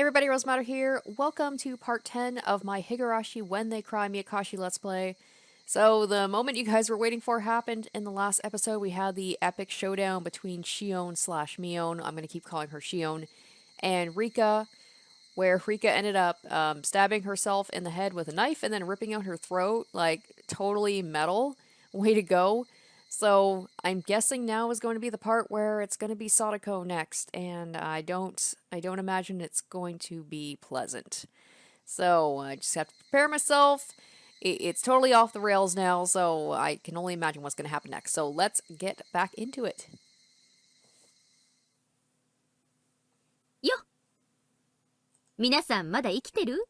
Hey everybody, Rosematter here. Welcome to part 10 of my Higurashi When They Cry Meakashi Let's Play. So the moment you guys were waiting for happened in the last episode. We had the epic showdown between Shion slash Mion, I'm going to keep calling her Shion, and Rika, where Rika ended up stabbing herself in the head with a knife and then ripping out her throat, like totally metal. Way to go. So I'm guessing now is going to be the part where it's going to be Sadako next, and I don't imagine it's going to be pleasant. So I just have to prepare myself. It's totally off the rails now, so I can only imagine what's going to happen next. So let's get back into it. よ、皆さんまだ生きてる？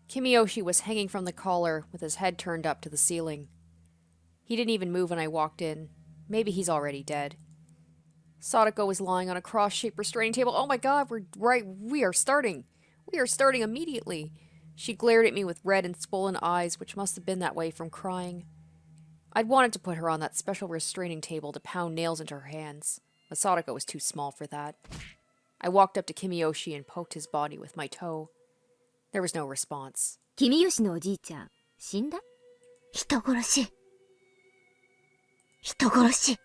Kimiyoshi was hanging from the collar with his head turned up to the ceiling. He didn't even move when I walked in. Maybe he's already dead. Sadako was lying on a cross-shaped restraining table. Oh my god, we are starting. We are starting immediately. She glared at me with red and swollen eyes, which must have been that way from crying. I'd wanted to put her on that special restraining table to pound nails into her hands, but Sadako was too small for that. I walked up to Kimiyoshi and poked his body with my toe. There was no response. 君吉のおじいちゃん、死んだ？人殺し。人殺し。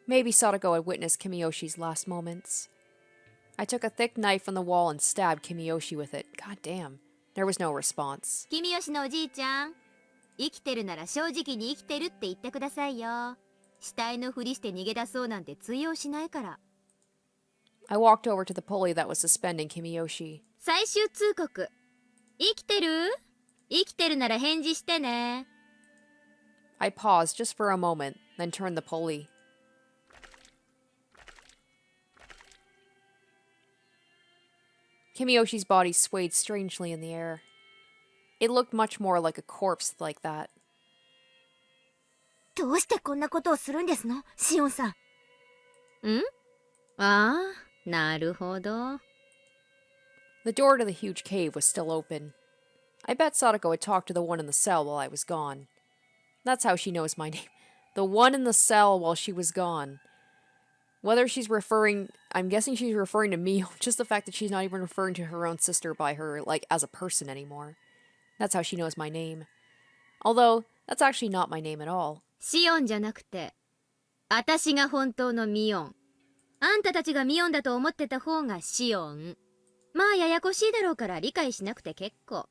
Maybe Sadako had witnessed Kimiyoshi's last moments. I took a thick knife from the wall and stabbed Kimiyoshi with it. God damn. There was no response. 君吉のおじいちゃん、生きてるなら正直に生きてるって言ってくださいよ。死体のふりして逃げ出そうなんて通用しないから。 I walked over to the pulley that was suspending Kimiyoshi. 最終通告。生きてる？生きてるなら返事してね。 I paused just for a moment, then turned the pulley. Kimiyoshi's body swayed strangely in the air. It looked much more like a corpse like that. どうしてこんなことをするんですの、シオンさん。ん？ああ、なるほど。 The door to the huge cave was still open. I bet Sadako had talked to the one in the cell while I was gone. That's how she knows my name. The one in the cell while she was gone. Whether she's referring... I'm guessing she's referring to me, just the fact that she's not even referring to her own sister by her, like, as a person anymore. That's how she knows my name. Although, that's actually not my name at all. シオンじゃなくて、私が本当のミオン。あんたたちがミオンだと思ってた方がシオン。まあややこしいだろうから理解しなくて結構。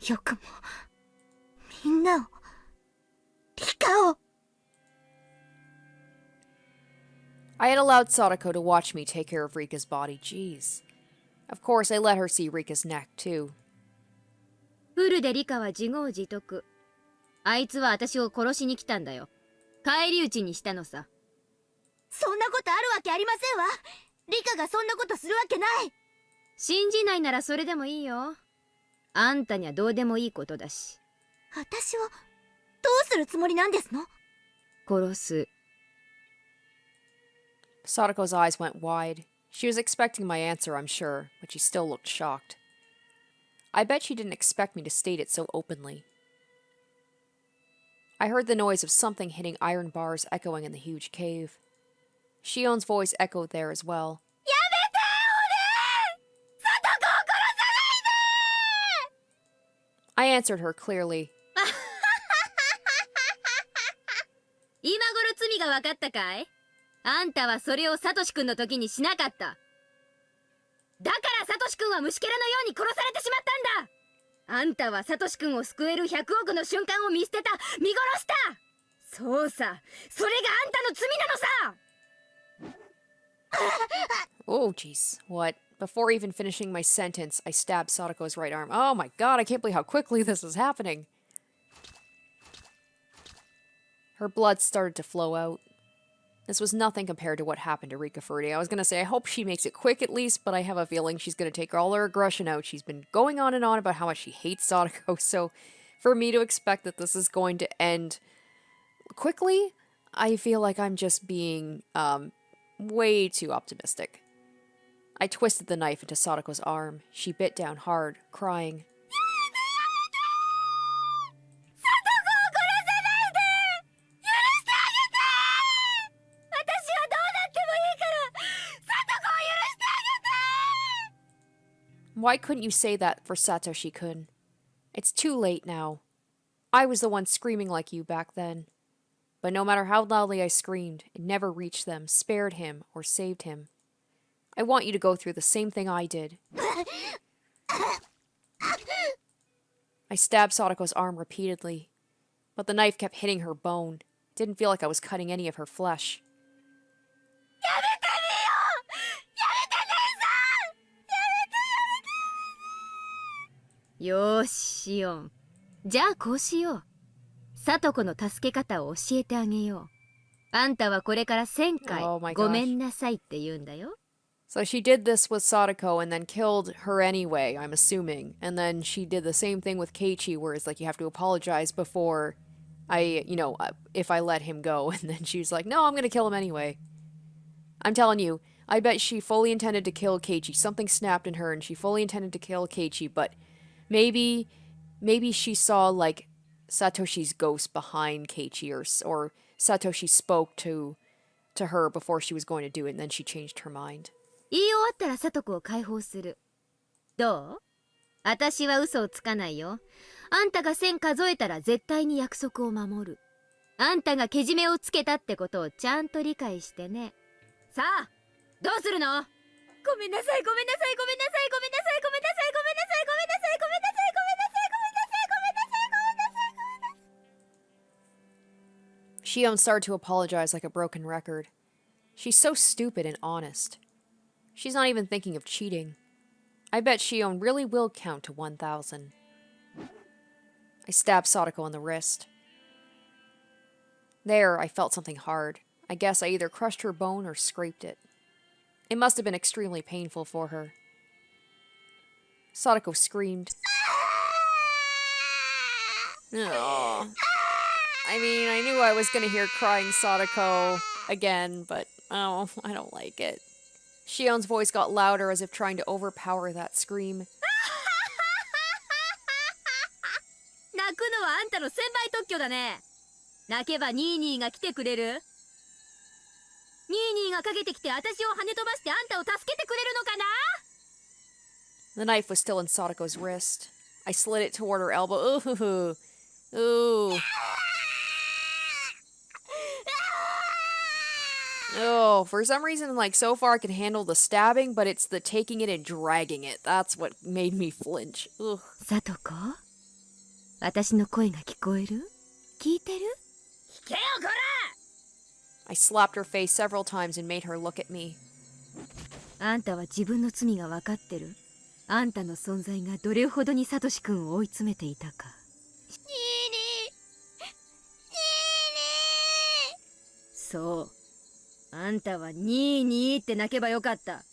よくも、みんなを、リカを。 I had allowed Sadako to watch me take care of Rika's body, jeez. Of course, I let her see Rika's neck, too. フルでリカは自業自得。あいつは私を殺しに来たんだよ。返り討ちにしたのさ。そんなことあるわけありませんわ。リカがそんなことするわけない。信じないならそれでもいいよ。あんたにはどうでもいいことだし。私をどうするつもりなんですの？殺す。 Sadako's eyes went wide. She was expecting my answer, I'm sure, but she still looked shocked. I bet she didn't expect me to state it so openly. I heard the noise of something hitting iron bars echoing in the huge cave. Shion's voice echoed there as well. I answered her clearly. 今頃罪が分かったかい？あんたはそれをサトシ君の時にしなかった。だからサトシ君は虫けらのように殺されてしまったんだ。あんたはサトシ君を救える100億の瞬間を見捨てた、見殺した。そうさ、それがあんたの罪なのさ。 Oh, jeez. What? Before even finishing my sentence, I stabbed Sadako's right arm. Oh my god, I can't believe how quickly this is happening. Her blood started to flow out. This was nothing compared to what happened to Rika Furdy. I was gonna say, I hope she makes it quick at least, but I have a feeling she's gonna take all her aggression out. She's been going on and on about how much she hates Sadako, so for me to expect that this is going to end quickly, I feel like I'm just being, way too optimistic. I twisted the knife into Sadako's arm. She bit down hard, crying. Why couldn't you say that for Satoshi-kun? It's too late now. I was the one screaming like you back then. But no matter how loudly I screamed, it never reached them, spared him, or saved him. I want you to go through the same thing I did. I stabbed Sadako's arm repeatedly, but the knife kept hitting her bone. It didn't feel like I was cutting any of her flesh. よーし、シオン。じゃあこうしよう。サトコの助け方を教えてあげよう。あんたはこれから1000回 Oh my ごめ gosh. んなさいって言うんだよ。So she did this with Sadako and then killed her anyway, I'm assuming. And then she did the same thing with Keiichi, where it's like you have to apologize before if I let him go. And then she's like, no, I'm gonna kill him anyway. I'm telling you, I bet she fully intended to kill Keiichi. Something snapped in her and she fully intended to kill Keiichi, but maybe she saw like Satoshi's ghost behind Keiichi, or Satoshi spoke to her before she was going to do it, and then she changed her mind. 言い終わったらサトコを解放する。どう？私は嘘をつかないよ。あんたが1000数えたら絶対に約束を守る。あんたがけじめをつけたってことをちゃんと理解してね。さあ、どうするの？ごめんなさい、ごめんなさい、ごめんなさい、ごめんなさい、ごめんなさい、ごめんなさい、ごめんなさい、ごめんなさい、ごめんなさい、ごめんなさい、ごめんなさい、ごめんなさい、ごめんなさい。Shion started to apologize like a broken record. She's so stupid and honest. She's not even thinking of cheating. I bet Shion really will count to 1,000. I stabbed Sadako on the wrist. There, I felt something hard. I guess I either crushed her bone or scraped it. It must have been extremely painful for her. Sadako screamed. Aww. I mean, I knew I was gonna hear crying Sadako again, but oh, I don't like it. Shion's voice got louder as if trying to overpower that scream. 泣くのはあんたの1000倍特許だね。泣けばニーニーが来てくれる？ニーニーがかけてきて私を跳ね飛ばしてあんたを助けてくれるのかな？ The knife was still in Sadako's wrist. I slid it toward her elbow. Ooh. Ooh. Oh, for some reason, like, so far I can handle the stabbing, but it's the taking it and dragging it. That's what made me flinch. Ugh. サトコ、私の声が聞こえる？聞いてる？聞けよこら！ I slapped her face several times and made her look at me. あんたは自分の罪が分かってる？あんたの存在がどれほどにサトシ君を追い詰めていたか。ニーニー、ニーニー。そう。あんたはニーニーって泣けばよかった。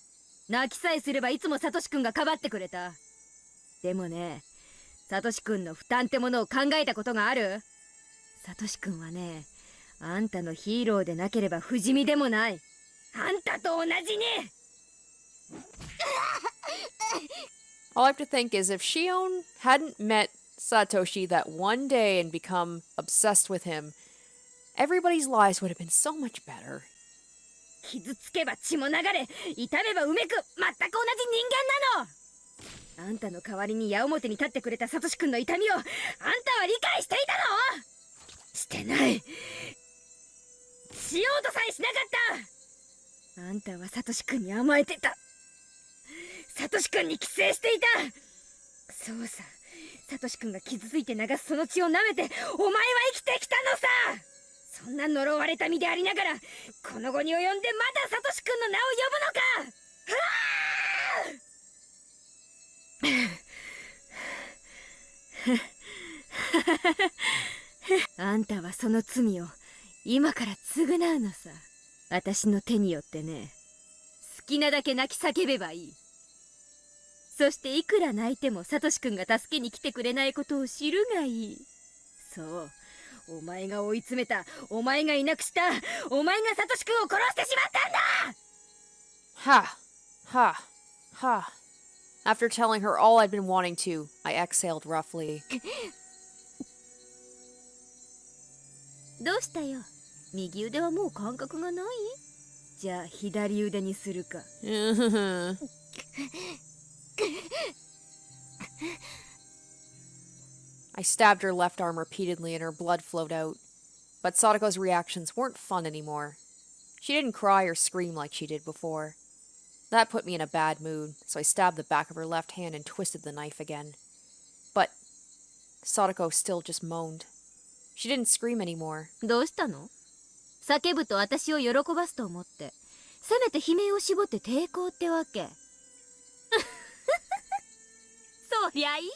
泣きさえすればいつもサトシ君がかばってくれた。でもね、サトシ君の負担ってものを考えたことがある？サトシ君はね、あんたのヒーローでなければ不死身でもない。あんたと同じに。All I have to think is if Shion hadn't met Satoshi that one day and become obsessed with him, everybody's lives would have been so much better. 傷つけば血も流れ、痛めばうめく、全く同じ人間なの。あんたの代わりに矢面に立ってくれたサトシ君の痛みをあんたは理解していたの？してない。しようとさえしなかった。あんたはサトシ君に甘えてた。サトシ君に寄生していた。そうさ、サトシ君が傷ついて流すその血を舐めてお前は生きてきたのさ。そんな呪われた身でありながらこの後に及んでまだサトシ君の名を呼ぶのか。あんたはその罪を今から償うのさ。私の手によってね。好きなだけ泣き叫べばいい。そしていくら泣いてもサトシ君が助けに来てくれないことを知るがいい。そう、お前が追い詰めた、お前がいなくした、お前がサトシ君を殺してしまったんだ。 Ha. Ha. Ha. After telling her all I'd been wanting to, I exhaled roughly. どうしたよ。右腕はもう感覚がない？じゃあ左腕にするか。I stabbed her left arm repeatedly and her blood flowed out. But Sadako's reactions weren't fun anymore. She didn't cry or scream like she did before. That put me in a bad mood, so I stabbed the back of her left hand and twisted the knife again. But Sadako still just moaned. She didn't scream anymore. どうしたの？叫ぶと私を喜ばすと思って、せめて悲鳴を絞って抵抗ってわけ。そりゃいいや。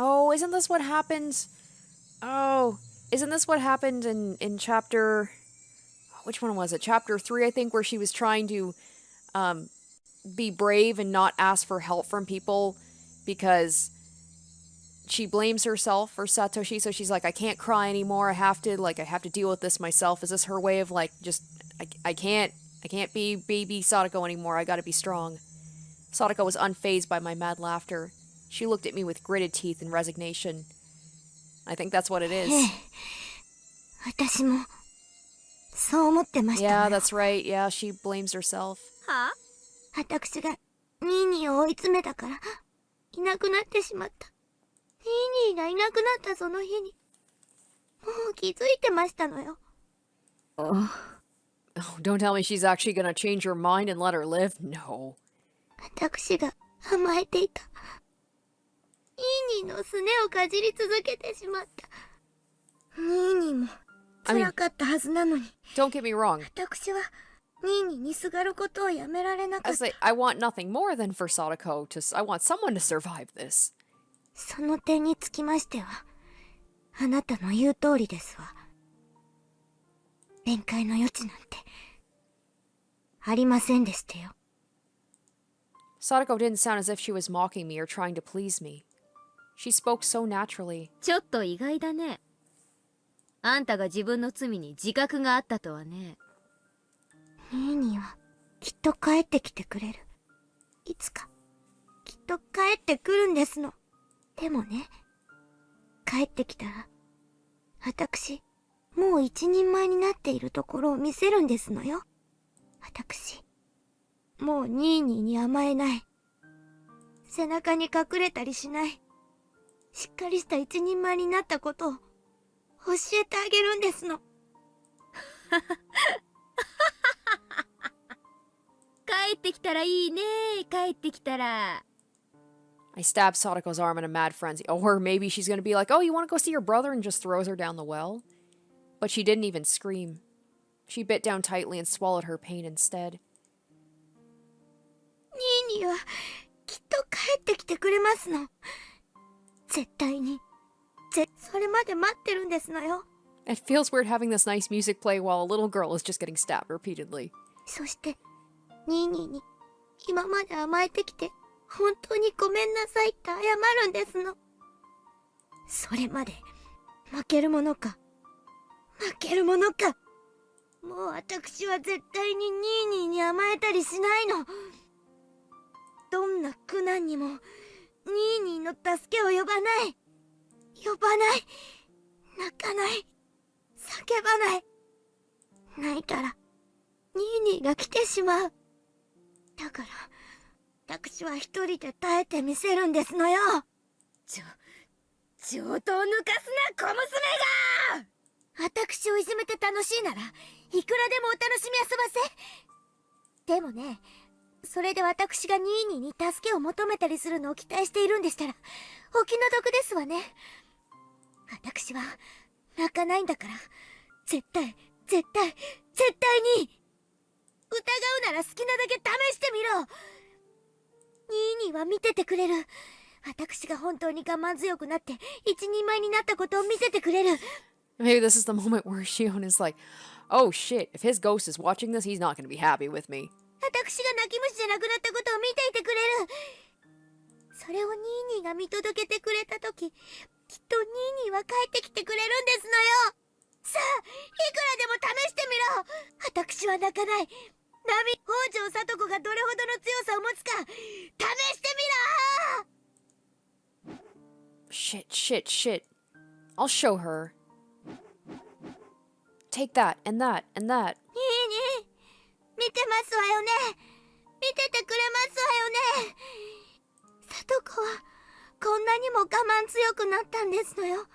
Oh, isn't this what happened? Oh, isn't this what happened in chapter... Which one was it? Chapter 3, I think, where she was trying to be brave and not ask for help from people because she blames herself for Satoshi, so she's like, I can't cry anymore, I have to deal with this myself. Is this her way of I can't be baby Sadako anymore, I gotta be strong. Sadako was unfazed by my mad laughter. She looked at me with gritted teeth and resignation. I think that's what it is. 私もそう思ってました。 Yeah, that's right. Yeah, she blames herself. は？私がニーニーを追い詰めたからいなくなってしまった。ニーニーがいなくなったその日にもう気づいてましたのよ。Oh, don't tell me she's actually gonna change her mind and let her live? No. 私が甘えていた。ニーニーのすねをかじり続けてしまった。ニーニーも辛かったはずなのに。Don't get me wrong. 私はニーニーにすがることをやめられなかった。I want nothing more than for Sadako to... I want someone to survive this. その点につきましては、あなたの言う通りですわ。弁解の余地なんてありませんでしたよ。Sadako didn't sound as if she was mocking me or trying to please me. She spoke so naturally. ちょっと意外だね。あんたが自分の罪に自覚があったとはね。ニーニーはきっと帰ってきてくれる。いつかきっと帰ってくるんですの。でもね、帰ってきたら私もう一人前になっているところを見せるんですのよ。私もうニーニーに甘えない。背中に隠れたりしない。しっかりした一人前になったことを教えてあげるんですの。帰ってきたらいいね。帰ってきたら。I stabbed Sadako's arm in a mad frenzy. Or maybe she's gonna be like, oh, you wanna go see your brother, and just throws her down the well? But she didn't even scream. She bit down tightly and swallowed her pain instead. ニーニーはきっと帰ってきてくれますの。絶対に。それまで待ってるんですのよ。It feels weird having this nice music play while a little girl is just getting stabbed repeatedly. そしてニーニーに今まで甘えてきて本当にごめんなさいって謝るんですの。それまで負けるものか負けるものか。もう私は絶対にニーニーに甘えたりしないの。どんな苦難にもニーニーの助けを呼ばない。呼ばない。泣かない。叫ばない。泣いたらニーニーが来てしまう。だから私は一人で耐えてみせるんですのよ。上等抜かすな小娘が。私をいじめて楽しいならいくらでもお楽しみ遊ばせ。でもね、それで私がニーニーに助けを求めたりするのを期待しているんでしたらお気の毒ですわね。私は泣かないんだから、絶対に疑うなら好きなだけ試してみろ。ニーニーは見ててくれる。私が本当に我慢強くなって一人前になったことを見せてくれる。 Maybe this is the moment where Shion is like, oh shit, if his ghost is watching this, he's not gonna be happy with me. 私が泣き虫じゃなくなったことを見ていてくれる。それをニーニーが見届けてくれたとき、きっとニーニーは帰ってきてくれるんですのよ。さあ、いくらでも試してみろ。私は泣かない。北条聡子がどれほどの強さを持つか試してみろ。 Shit. I'll show her. Take that, and that, and that. ニーニー、見てますわよね。ますわよね。さとこはこんなにも我慢強くなったんですのよ。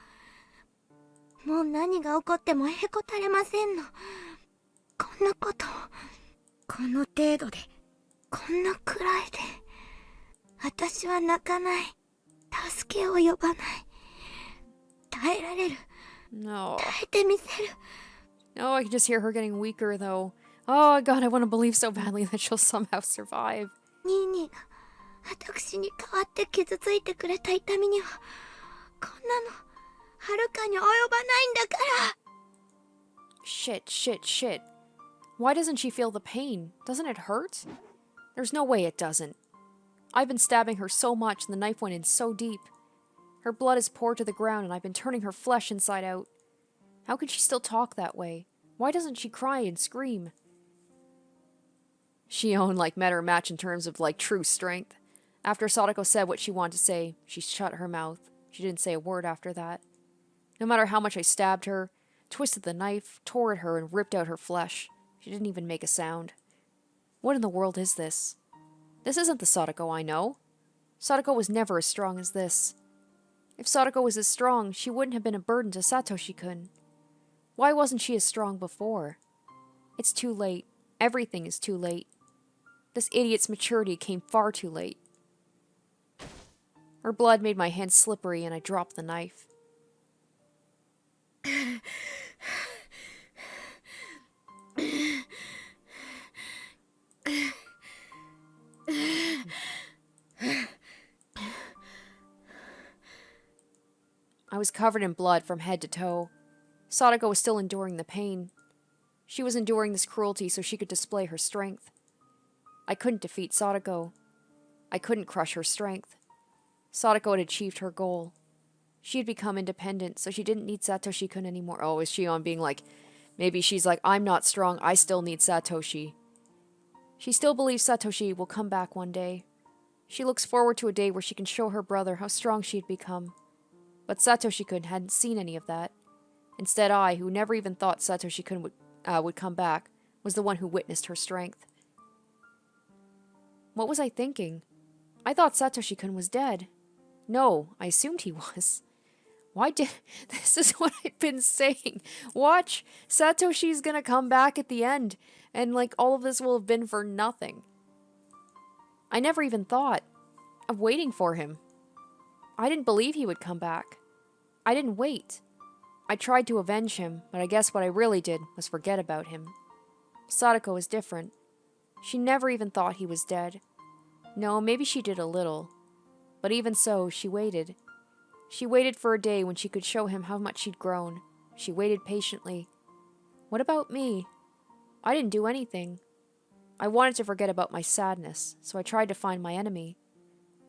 もう何が起こってもへこたれませんの。こんなことこの程度で、こんなくらいで、私は泣かない。助けを呼ばない。耐えられる。No. 耐えてみせる。 Oh, I can just hear her getting weaker, though. Oh, God, I want to believe so badly that she'll somehow survive. ニーニーが私に代わって傷ついてくれた痛みには、こんなのはるかに及ばないんだから。 Shit, shit, shit. Why doesn't she feel the pain? Doesn't it hurt? There's no way it doesn't. I've been stabbing her so much and the knife went in so deep. Her blood is poured to the ground and I've been turning her flesh inside out. How can she still talk that way? Why doesn't she cry and scream? Shion, met her match in terms of, true strength. After Sadako said what she wanted to say, she shut her mouth. She didn't say a word after that. No matter how much I stabbed her, twisted the knife, tore at her, and ripped out her flesh, she didn't even make a sound. What in the world is this? This isn't the Sadako I know. Sadako was never as strong as this. If Sadako was as strong, she wouldn't have been a burden to Satoshi-kun. Why wasn't she as strong before? It's too late. Everything is too late. This idiot's maturity came far too late. Her blood made my hands slippery and I dropped the knife. I was covered in blood from head to toe. Sadako was still enduring the pain. She was enduring this cruelty so she could display her strength. I couldn't defeat Sadako. I couldn't crush her strength. Sadako had achieved her goal. She had become independent, so she didn't need Satoshi-kun anymore. Oh, is Shion being maybe she's I'm not strong, I still need Satoshi. She still believes Satoshi will come back one day. She looks forward to a day where she can show her brother how strong she had become. But Satoshi-kun hadn't seen any of that. Instead, I, who never even thought Satoshi-kun would come back, was the one who witnessed her strength. What was I thinking? I thought Satoshi-kun was dead. No, I assumed he was. Why did... This is what I've been saying. Watch, Satoshi's gonna come back at the end, and all of this will have been for nothing. I never even thought of waiting for him. I didn't believe he would come back. I didn't wait. I tried to avenge him, but I guess what I really did was forget about him. Sadako is different. She never even thought he was dead. No, maybe she did a little. But even so, she waited. She waited for a day when she could show him how much she'd grown. She waited patiently. What about me? I didn't do anything. I wanted to forget about my sadness, so I tried to find my enemy.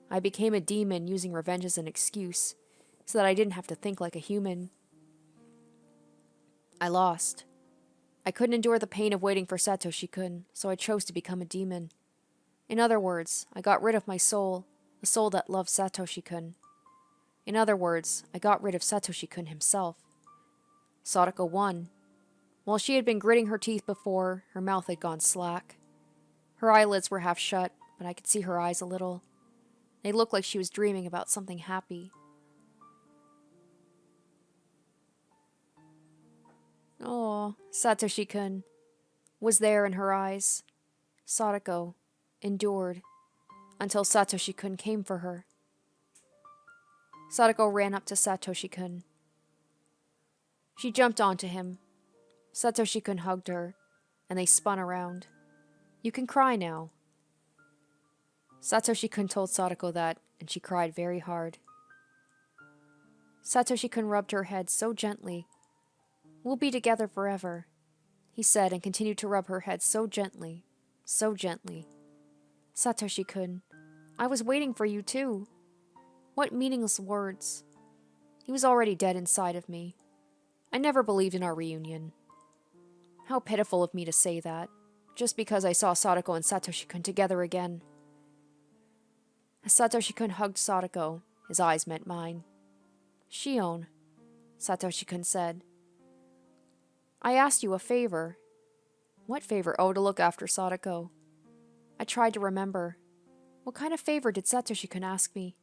I became a demon using revenge as an excuse, so that I didn't have to think like a human. I lost. I couldn't endure the pain of waiting for Satoshi-kun, so I chose to become a demon. In other words, I got rid of my soul, the soul that loved Satoshi-kun. In other words, I got rid of Satoshi-kun himself. Sadako won. While she had been gritting her teeth before, her mouth had gone slack. Her eyelids were half shut, but I could see her eyes a little. They looked like she was dreaming about something happy. Oh, Satoshi-kun was there in her eyes. Sadako endured until Satoshi-kun came for her. Sadako ran up to Satoshi-kun. She jumped onto him. Satoshi-kun hugged her, and they spun around. You can cry now. Satoshi-kun told Sadako that, and she cried very hard. Satoshi-kun rubbed her head so gently. We'll be together forever, he said, and continued to rub her head so gently, so gently. Satoshi-kun, I was waiting for you too. What meaningless words. He was already dead inside of me. I never believed in our reunion. How pitiful of me to say that, just because I saw Sadako and Satoshi-kun together again. As Satoshi-kun hugged Sadako, his eyes met mine. Shion, Satoshi-kun said. I asked you a favor. What favor? Oh, to look after Sadako. I tried to remember. What kind of favor did Satoshi-kun ask me?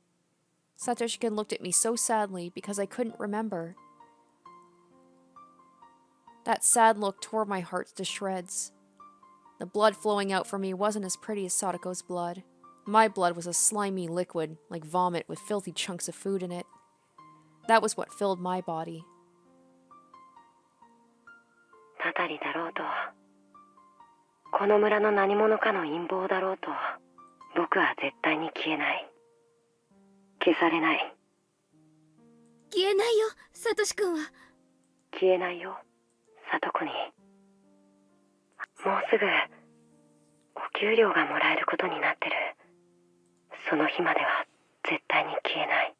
Satoshi-kun looked at me so sadly because I couldn't remember. That sad look tore my heart to shreds. The blood flowing out from me wasn't as pretty as Sadako's blood. My blood was a slimy liquid, like vomit with filthy chunks of food in it. That was what filled my body. たたりだろうと、この村の何者かの陰謀だろうと、僕は絶対に消えない。消されない。消えないよ、サトシ君は。消えないよ、サトコに。もうすぐお給料がもらえることになってる。その日までは絶対に消えない。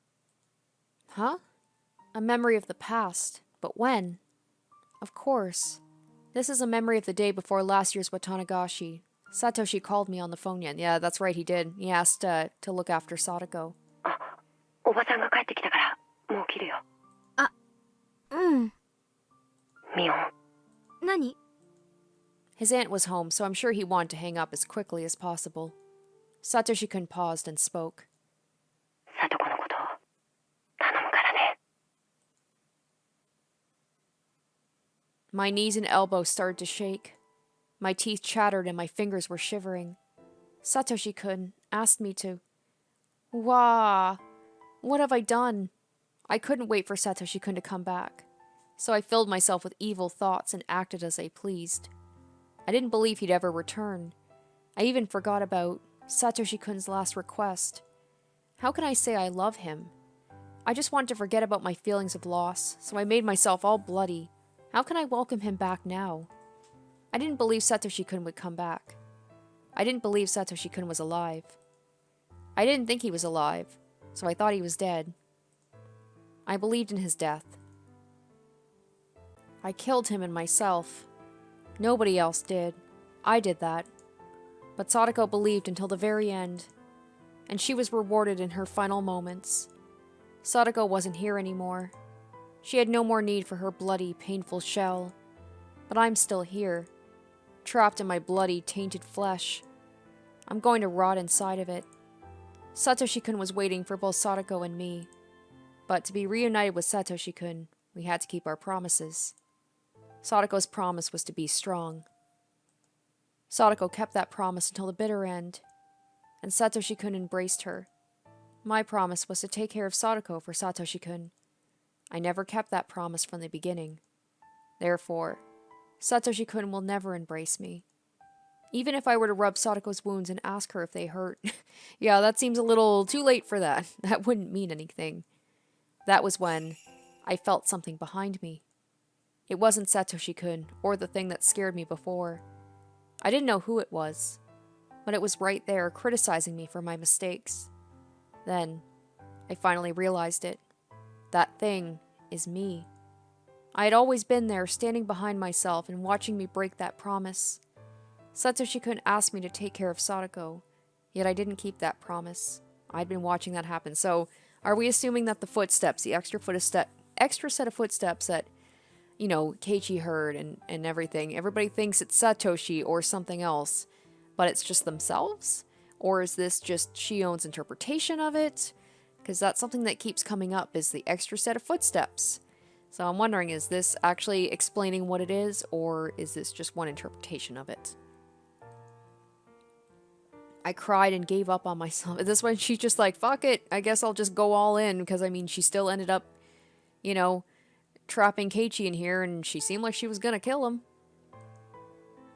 Huh? A memory of the past. But when? Of course. This is a memory of the day before last year's Watanagashi. Satoshi called me on the phone yet. Yeah, that's right, he did. He asked to look after Sadako. あ、おばさんが帰ってきたからもう切るよ。あ、うん。ミオン。何? His aunt was home, so I'm sure he wanted to hang up as quickly as possible. Satoshi-kun paused and spoke. サトコのこと頼むからね。My knees and elbows started to shake. My teeth chattered and my fingers were shivering. Satoshi-kun asked me to... Wah! What have I done? I couldn't wait for Satoshi-kun to come back, so I filled myself with evil thoughts and acted as I pleased. I didn't believe he'd ever return. I even forgot about Satoshi-kun's last request. How can I say I love him? I just wanted to forget about my feelings of loss, so I made myself all bloody. How can I welcome him back now? I didn't believe Satoshi-kun would come back. I didn't believe Satoshi-kun was alive. I didn't think he was alive, so I thought he was dead. I believed in his death. I killed him and myself. Nobody else did. I did that. But Sadako believed until the very end, and she was rewarded in her final moments. Sadako wasn't here anymore. She had no more need for her bloody, painful shell. But I'm still here, trapped in my bloody, tainted flesh. I'm going to rot inside of it. Satoshi-kun was waiting for both Sadako and me. But to be reunited with Satoshi-kun, we had to keep our promises. Sadako's promise was to be strong. Sadako kept that promise until the bitter end, and Satoshi-kun embraced her. My promise was to take care of Sadako for Satoshi-kun. I never kept that promise from the beginning. Therefore, Satoshi-kun will never embrace me. Even if I were to rub Sadako's wounds and ask her if they hurt. Yeah, that seems a little too late for that. That wouldn't mean anything. That was when I felt something behind me. It wasn't Satoshi-kun or the thing that scared me before. I didn't know who it was, but it was right there criticizing me for my mistakes. Then, I finally realized it. That thing is me. I had always been there, standing behind myself and watching me break that promise. Satoshi-kun asked me to take care of Sadako, yet I didn't keep that promise. I'd been watching that happen. So, are we assuming that the footsteps, the extra set of footsteps that, you know, Keiichi heard and everything, everybody thinks it's Satoshi or something else, but it's just themselves? Or is this just Shion's interpretation of it? Because that's something that keeps coming up, is the extra set of footsteps. So I'm wondering, is this actually explaining what it is, or is this just one interpretation of it? I cried and gave up on myself. At this point, she's just like, fuck it, I guess I'll just go all in, because I mean, she still ended up, you know, trapping Keiichi in here, and she seemed like she was gonna kill him.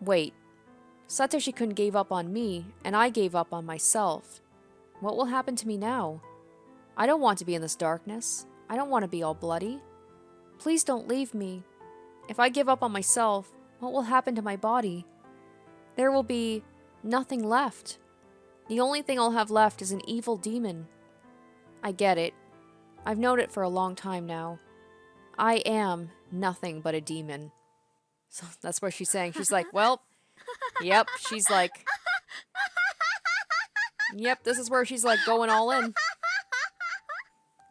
Wait, Satoshi-kun gave up on me, and I gave up on myself. What will happen to me now? I don't want to be in this darkness. I don't want to be all bloody. Please don't leave me. If I give up on myself, what will happen to my body? There will be nothing left. The only thing I'll have left is an evil demon. I get it. I've known it for a long time now. I am nothing but a demon. So that's what she's saying. She's like, well, yep. She's like, yep, this is where she's like going all in.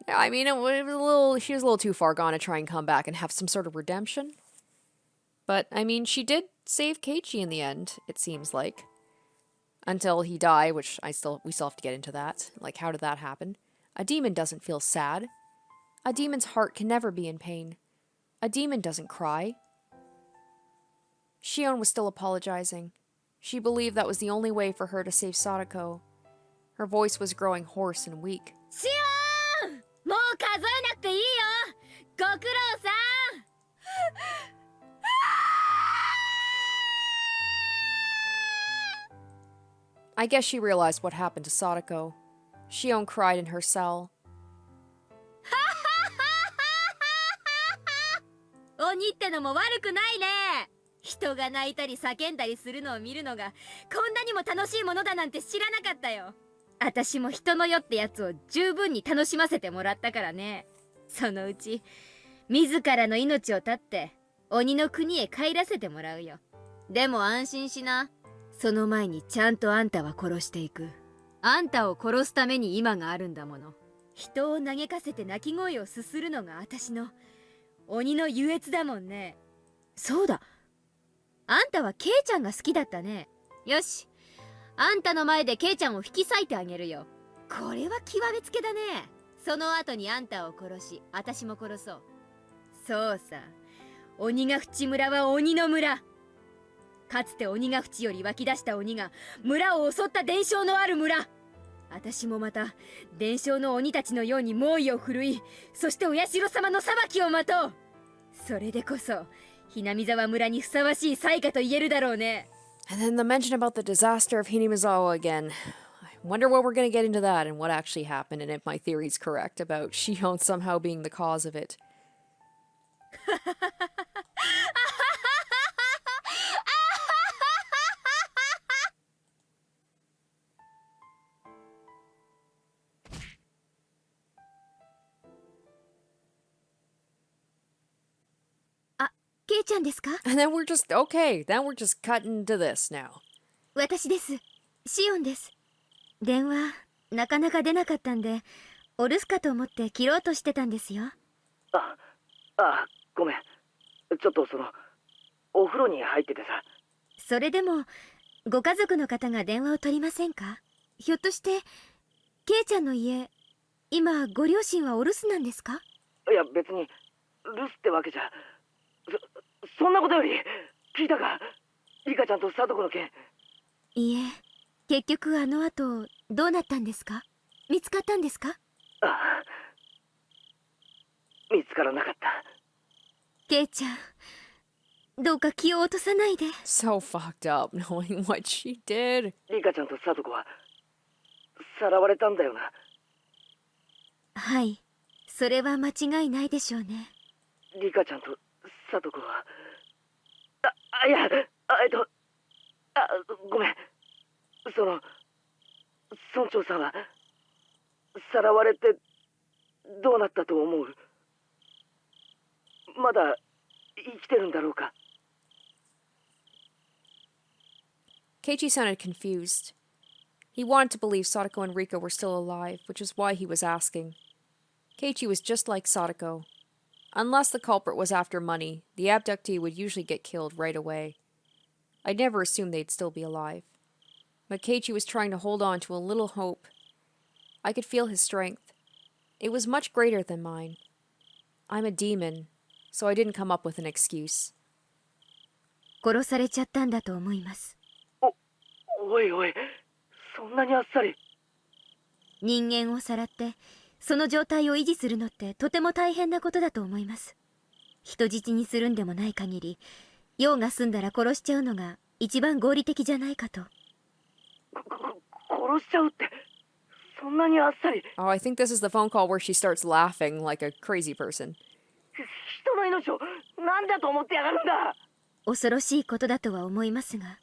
Yeah, I mean, it was a little, she was a little too far gone to try and come back and have some sort of redemption. But, I mean, she did save Keiichi in the end, it seems like. until he died, which we still have to get into that. Like, how did that happen? A demon doesn't feel sad. A demon's heart can never be in pain. A demon doesn't cry. Shion was still apologizing. She believed that was the only way for her to save Sadako. Her voice was growing hoarse and weak. シオン、もう数えなくていいよ。ご苦労さん。I guess she realized what happened to Sadako. Shion cried in her cell. 鬼ってのも悪くないね。人が泣いたり叫んだりするのを見るのがこんなにも楽しいものだなんて知らなかったよ。私も人の世ってやつを十分に楽しませてもらったからね。そのうち自らの命を絶って鬼の国へ帰らせてもらうよ。でも安心しな。その前にちゃんとあんたは殺していく。あんたを殺すために今があるんだもの。人を嘆かせて泣き声をすするのが私の鬼の優越だもんね。そうだ、あんたはケイちゃんが好きだったね。よし、あんたの前でケイちゃんを引き裂いてあげるよ。これは極めつけだね。その後にあんたを殺し、私も殺そう。そうさ、鬼ヶ淵村は鬼の村。かつて鬼ヶ淵より湧き出した鬼が村を襲った伝承のある村。私もまた伝承の鬼たちのように猛威を振るい、そしてお社様の裁きを待とう。それでこそひなみ沢村にふさわしい災禍と言えるだろうね。 And then the mention about the disaster of Hinamizawa again. I wonder what we're going to get into that and what actually happened and if my theory's correct about Shion somehow being the cause of it.ケイちゃんですか？ And then we're just, okay, then we're just cutting to this now. 私です。シオンです。電話なかなか出なかったんでお留守かと思って切ろうとしてたんですよ。ごめん。ちょっとお風呂に入っててさ。それでもご家族の方が電話を取りませんか？ひょっとしてケイちゃんの家、今ご両親はお留守なんですか？いや別に留守ってわけじゃ。そんなことより聞いたか、リカちゃんとサトコの件。いえ、結局あの後どうなったんですか？見つかったんですか？見つからなかった。ケイちゃん、どうか気を落とさないで。 So fucked up knowing what she did. リカちゃんとサトコはさらわれたんだよな。はい、それは間違いないでしょうね。リカちゃんとサトコは、いや、ごめん。村長さんはさらわれてどうなったと思う？まだ生きてるんだろうか？ Keiichi sounded confused. He wanted to believe Sadako and Rika were still alive, which is why he was asking. Keiichi was just like Sadako. Unless the culprit was after money, the abductee would usually get killed right away. I'd never assumed they'd still be alive. But Keiichi was trying to hold on to a little hope. I could feel his strength. It was much greater than mine. I'm a demon, so I didn't come up with an excuse. 殺されちゃったんだと思います。おい、そんなにあっさり。人間をさらってその状態を維持するのってとても大変なことだと思います。人質にするんでもない限り、用が済んだら殺しちゃうのが一番合理的じゃないかと。殺しちゃうって、そんなにあっさり。Oh, I think this is the phone call where she starts laughing like a crazy person. 人の命を何だと思ってやがるんだ。恐ろしいことだとは思いますが、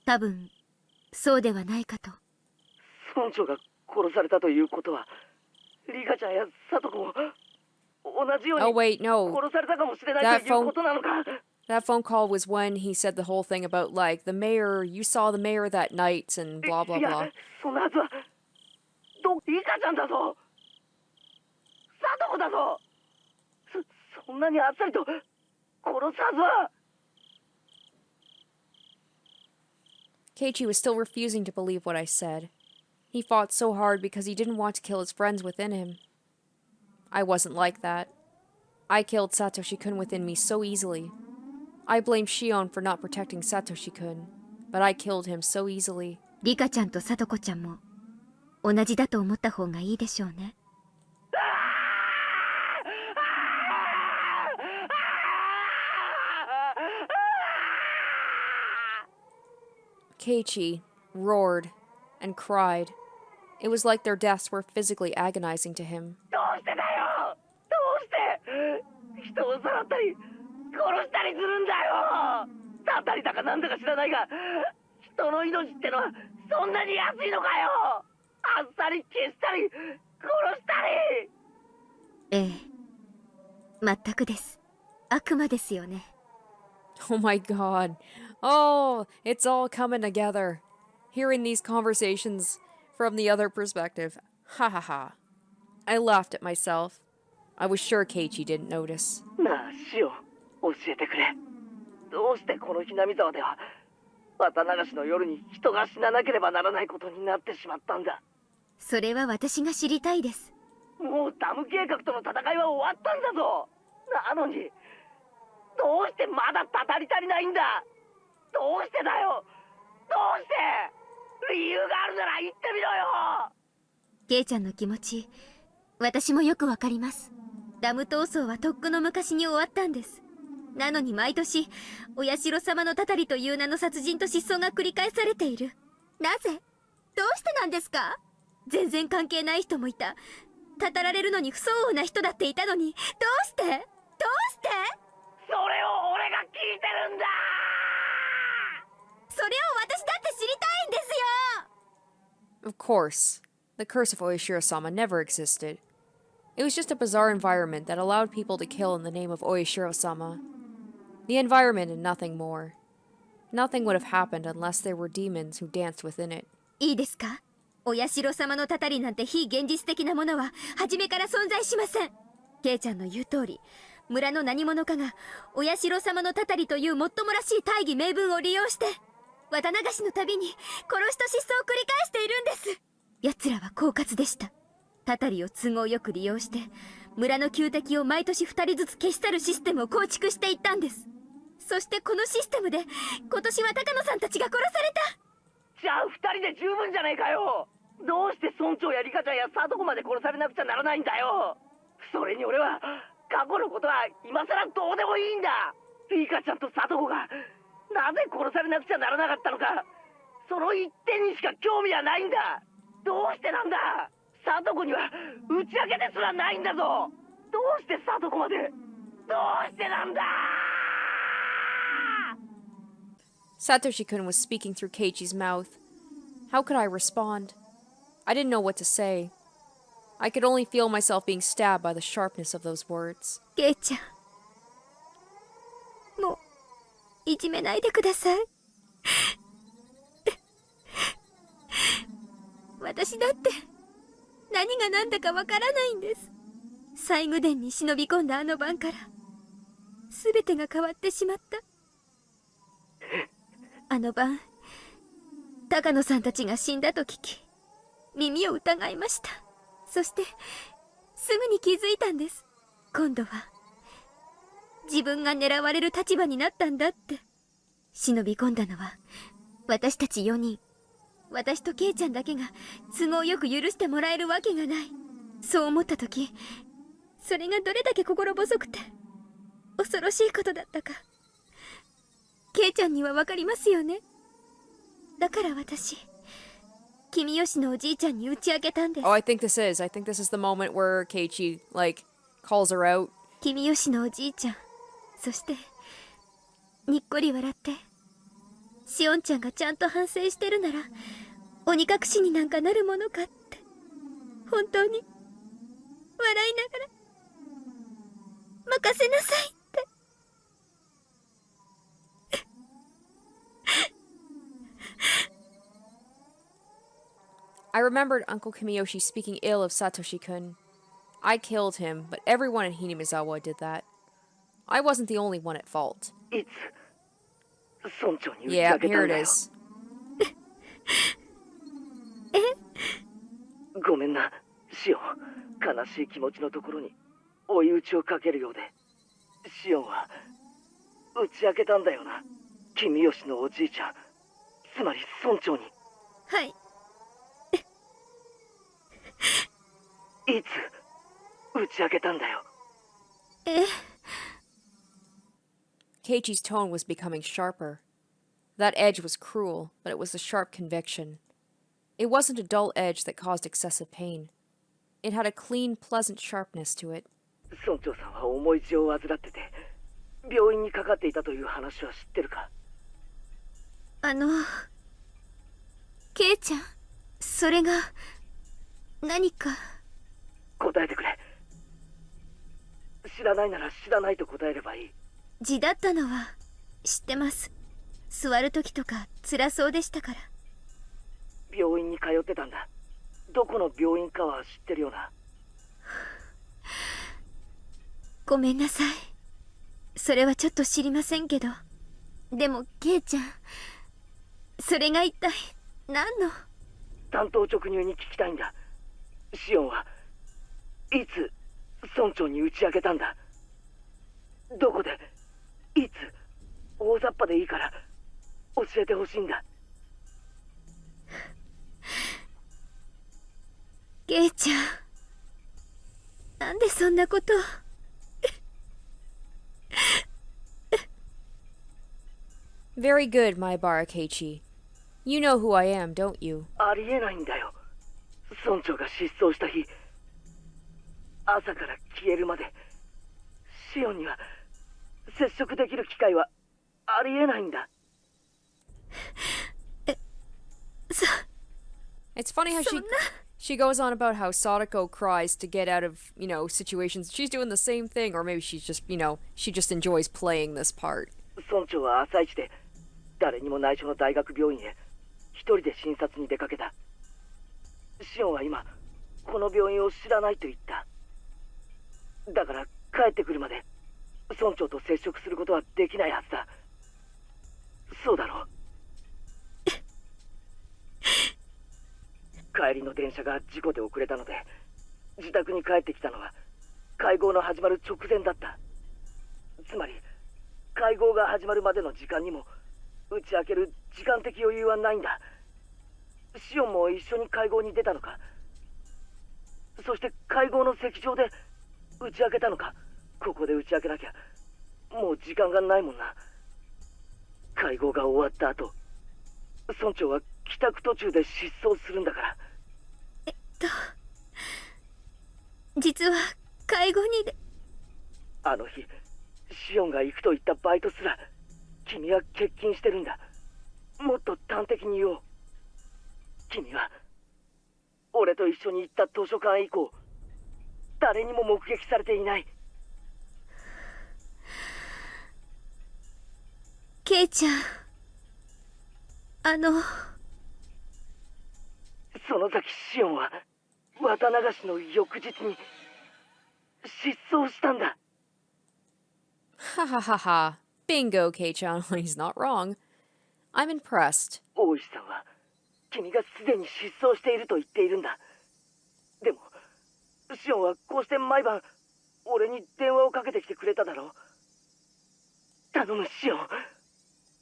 多分そうではないかと。村長が殺されたということは、リカちゃんやサトコも同じように Oh, wait, no. 殺されたかもしれないということなのか。That phone call was when he said the whole thing about, like, the mayor, you saw the mayor that night, and blah, blah, いや、 blah. そんなはずは、リカちゃんだぞ。サトコだぞ。そんなにあっさりと殺すはずは。Keiichi was still refusing to believe what I said. He fought so hard because he didn't want to kill his friends within him. I wasn't like that. I killed Satoshi-kun within me so easily. I blamed Shion for not protecting Satoshi-kun, but I killed him so easily. リカちゃんとサトコちゃんも同じだと思った方がいいでしょうね。Keiichi roared and cried. It was like their deaths were physically agonizing to him. どうしてだよ、どうして人をさらったり殺したりするんだよ。たたりだかなんだか知らないが、人の命ってのはそんなに安いのかよ。あっさり消したり殺したり。ええ、全くです。悪魔ですよね。Oh my god. Oh, it's all coming together. Hearing these conversations from the other perspective. Ha ha ha. I laughed at myself. I was sure Keiichi didn't notice. なあ、シオン、教えてくれ。どうしてこのひなみ沢では綿流しの夜に人が死ななければならないことになってしまったんだ。それは私が知りたいです。もうダム計画との戦いは終わったんだぞ。なのにどうしてまだたたり足りないんだ。どうしてだよ、どうして。理由があるなら言ってみろよ。ケイちゃんの気持ち、私もよくわかります。ダム闘争はとっくの昔に終わったんです。なのに毎年お社様のたたりという名の殺人と失踪が繰り返されている。なぜ？どうしてなんですか？全然関係ない人もいた。たたられるのに不相応な人だっていたのに、どうして？どうして？それを俺が聞いてるんだ。それを私だって知りたいんですよ。 Of course, the curse of Oishiro-sama never existed. It was just a bizarre environment that allowed people to kill in the name of Oishiro-sama. The environment and nothing more. Nothing would have happened unless there were demons who danced within it. いいですか？お社様のたたりなんて非現実的なものは初めから存在しません。ケイちゃんの言う通り、村の何者かがお社様のたたりというもっともらしい大義名分を利用して綿流しのたびに殺しと失踪を繰り返しているんです。奴らは狡猾でした。たたりを都合よく利用して村の旧敵を毎年2人ずつ消し去るシステムを構築していったんです。そしてこのシステムで今年は高野さんたちが殺された。じゃあ2人で十分じゃねえかよ。どうして村長やリカちゃんやサトコまで殺されなくちゃならないんだよ。それに俺は過去のことは今さらどうでもいいんだ。リカちゃんとサトコがなぜ殺されなくちゃならなかったのか、その一点にしか興味はないんだ。どうしてなんだ。サトコには打ち明けですらないんだぞ。どうしてサトコまで、どうしてなんだ。 Satoshi-kun was speaking through Keiichi's mouth. How could I respond? I didn't know what to say. I could only feel myself being stabbed by the sharpness of those words. ケイちゃん、もういじめないでください。私だって何が何だかわからないんです。西宮殿に忍び込んだあの晩から全てが変わってしまった。あの晩、高野さんたちが死んだと聞き耳を疑いました。そしてすぐに気づいたんです。今度は自分が狙われる立場になったんだって。忍び込んだのは私たち4人。私とケイちゃんだけが都合よく許してもらえるわけがない。そう思った時、それがどれだけ心細くて恐ろしいことだったか、ケイちゃんにはわかりますよね。だから私、君吉のおじいちゃんに打ち明けたんです。 Oh, I think this is the moment where Keiichi, calls her out. 君吉のおじいちゃん、そしてにっこり笑って、しおんちゃんがちゃんと反省してるなら鬼隠しになんかなるものかって本当に笑いながら任せなさいって。I remembered Uncle Kimiyoshi speaking ill of Satoshi-kun. I killed him, but everyone in Hinamizawa did that. I wasn't the only one at fault. Iつ村長に打ち Yeah, 明けた here ん it だよ。 is. ごめんな、シオン。悲しい気持ちのところに追い打ちをかけるようで。シオンは打ち明けたんだよな、君吉のおじいちゃん、つまり村長に。はい。いつ打ち明けたんだよ。え、 Keiichi's tone was becoming sharper. That edge was cruel, but it was a sharp conviction. It wasn't a dull edge that caused excessive pain. It had a clean, pleasant sharpness to it. 村長さんは重い痔を患ってて病院にかかっていたという話は知ってるか？ケイちゃん、それが何か。答えてくれ。知らないなら知らないと答えればいい。痔だったのは知ってます。座る時とか辛そうでしたから。病院に通ってたんだ。どこの病院かは知ってるよな？ごめんなさい。それはちょっと知りませんけど。でもケイちゃん、それが一体何の？単刀直入に聞きたいんだ。シオンはいつ村長に打ち明けたんだ？どこで、いつ？大雑把でいいから教えてほしいんだ。ケイちゃん、なんでそんなことを。Very good, Maibara Keiichi. You know who I am, don't you? ありえないんだよ。村長が失踪した日、朝から消えるまでシオンには接触できる機会はありえないんだ。It's funny how she goes on about how Sadako cries to get out of, situations. She's doing the same thing, or maybe she's just, she just enjoys playing this part. 村長は朝一で誰にも内緒の大学病院へ一人で診察に出かけた。シオンは今この病院を知らないと言った。だから帰ってくるまで村長と接触することはできないはずだ。そうだろう？帰りの電車が事故で遅れたので自宅に帰ってきたのは会合の始まる直前だった。つまり会合が始まるまでの時間にも打ち明ける時間的余裕はないんだ。シオンも一緒に会合に出たのか？そして会合の席上で打ち明けたのか？ここで打ち明けなきゃもう時間がないもんな。会合が終わった後、村長は帰宅途中で失踪するんだから。実は会合にで。あの日シオンが行くと言ったバイトすら君は欠勤してるんだ。もっと端的に言おう。君は俺と一緒に行った図書館以降誰にも目撃されていない。ケイちゃん、その時シオンは綿流しの翌日に失踪したんだ。Ha ha ha ha. Bingo, Kei-chan. He's not wrong. I'm impressed. 大石さんは君がすでに失踪していると言っているんだ。でもシオンはこうして毎晩俺に電話をかけてきてくれただろう。頼むシオン、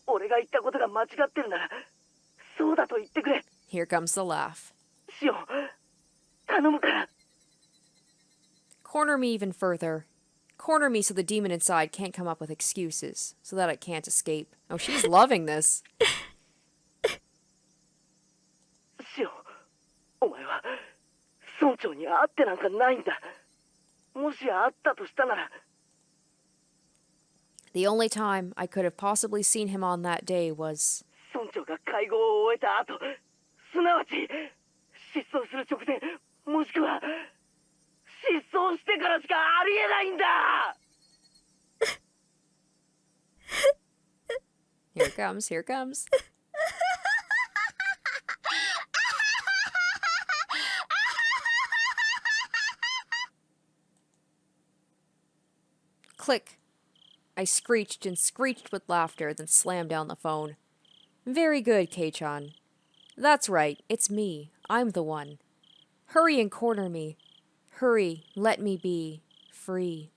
俺が言ったことが間違ってるならそうだと言ってくれ。 Here comes the laugh. シオン、頼むから。 Corner me even further. Corner me so the demon inside can't come up with excuses, so that it can't escape. Oh, she's loving this. シオン、お前は村長に会ってなんかないんだ。もし会ったとしたなら。 The only time I could have possibly seen him on that day was... 村長が会合を終えた後、すなわち失踪する直前、もしくは失踪してからしかありえないんだ。 Here it comes, here it comes. Click. I screeched and screeched with laughter, then slammed down the phone. Very good, Kei-chan. That's right, it's me. I'm the one. Hurry and corner me. Hurry, let me be free.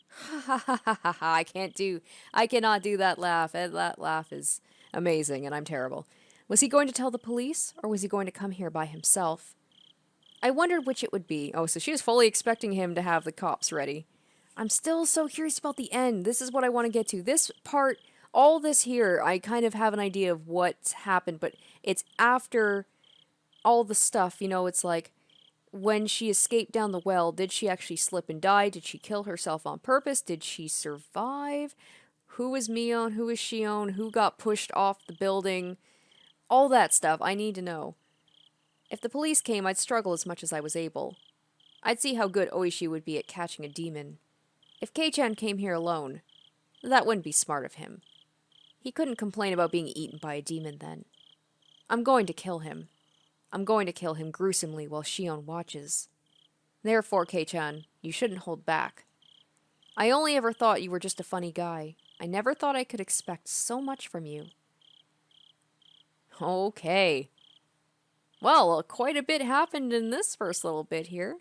Ha ha ha ha ha ha. I cannot do that laugh. That laugh is amazing and I'm terrible. Was he going to tell the police or was he going to come here by himself? I wondered which it would be. Oh, so she was fully expecting him to have the cops ready. I'm still so curious about the end. This is what I want to get to. This part, all this here, I kind of have an idea of what's happened, but it's after all the stuff, it's like when she escaped down the well, did she actually slip and die? Did she kill herself on purpose? Did she survive? Who was Mion? Who was Shion? Who got pushed off the building? All that stuff I need to know. If the police came, I'd struggle as much as I was able. I'd see how good Oishi would be at catching a demon. If Kei-chan came here alone, that wouldn't be smart of him. He couldn't complain about being eaten by a demon then. I'm going to kill him. I'm going to kill him gruesomely while Shion watches. Therefore, Kei-chan, you shouldn't hold back. I only ever thought you were just a funny guy. I never thought I could expect so much from you. Okay. Well, quite a bit happened in this first little bit here.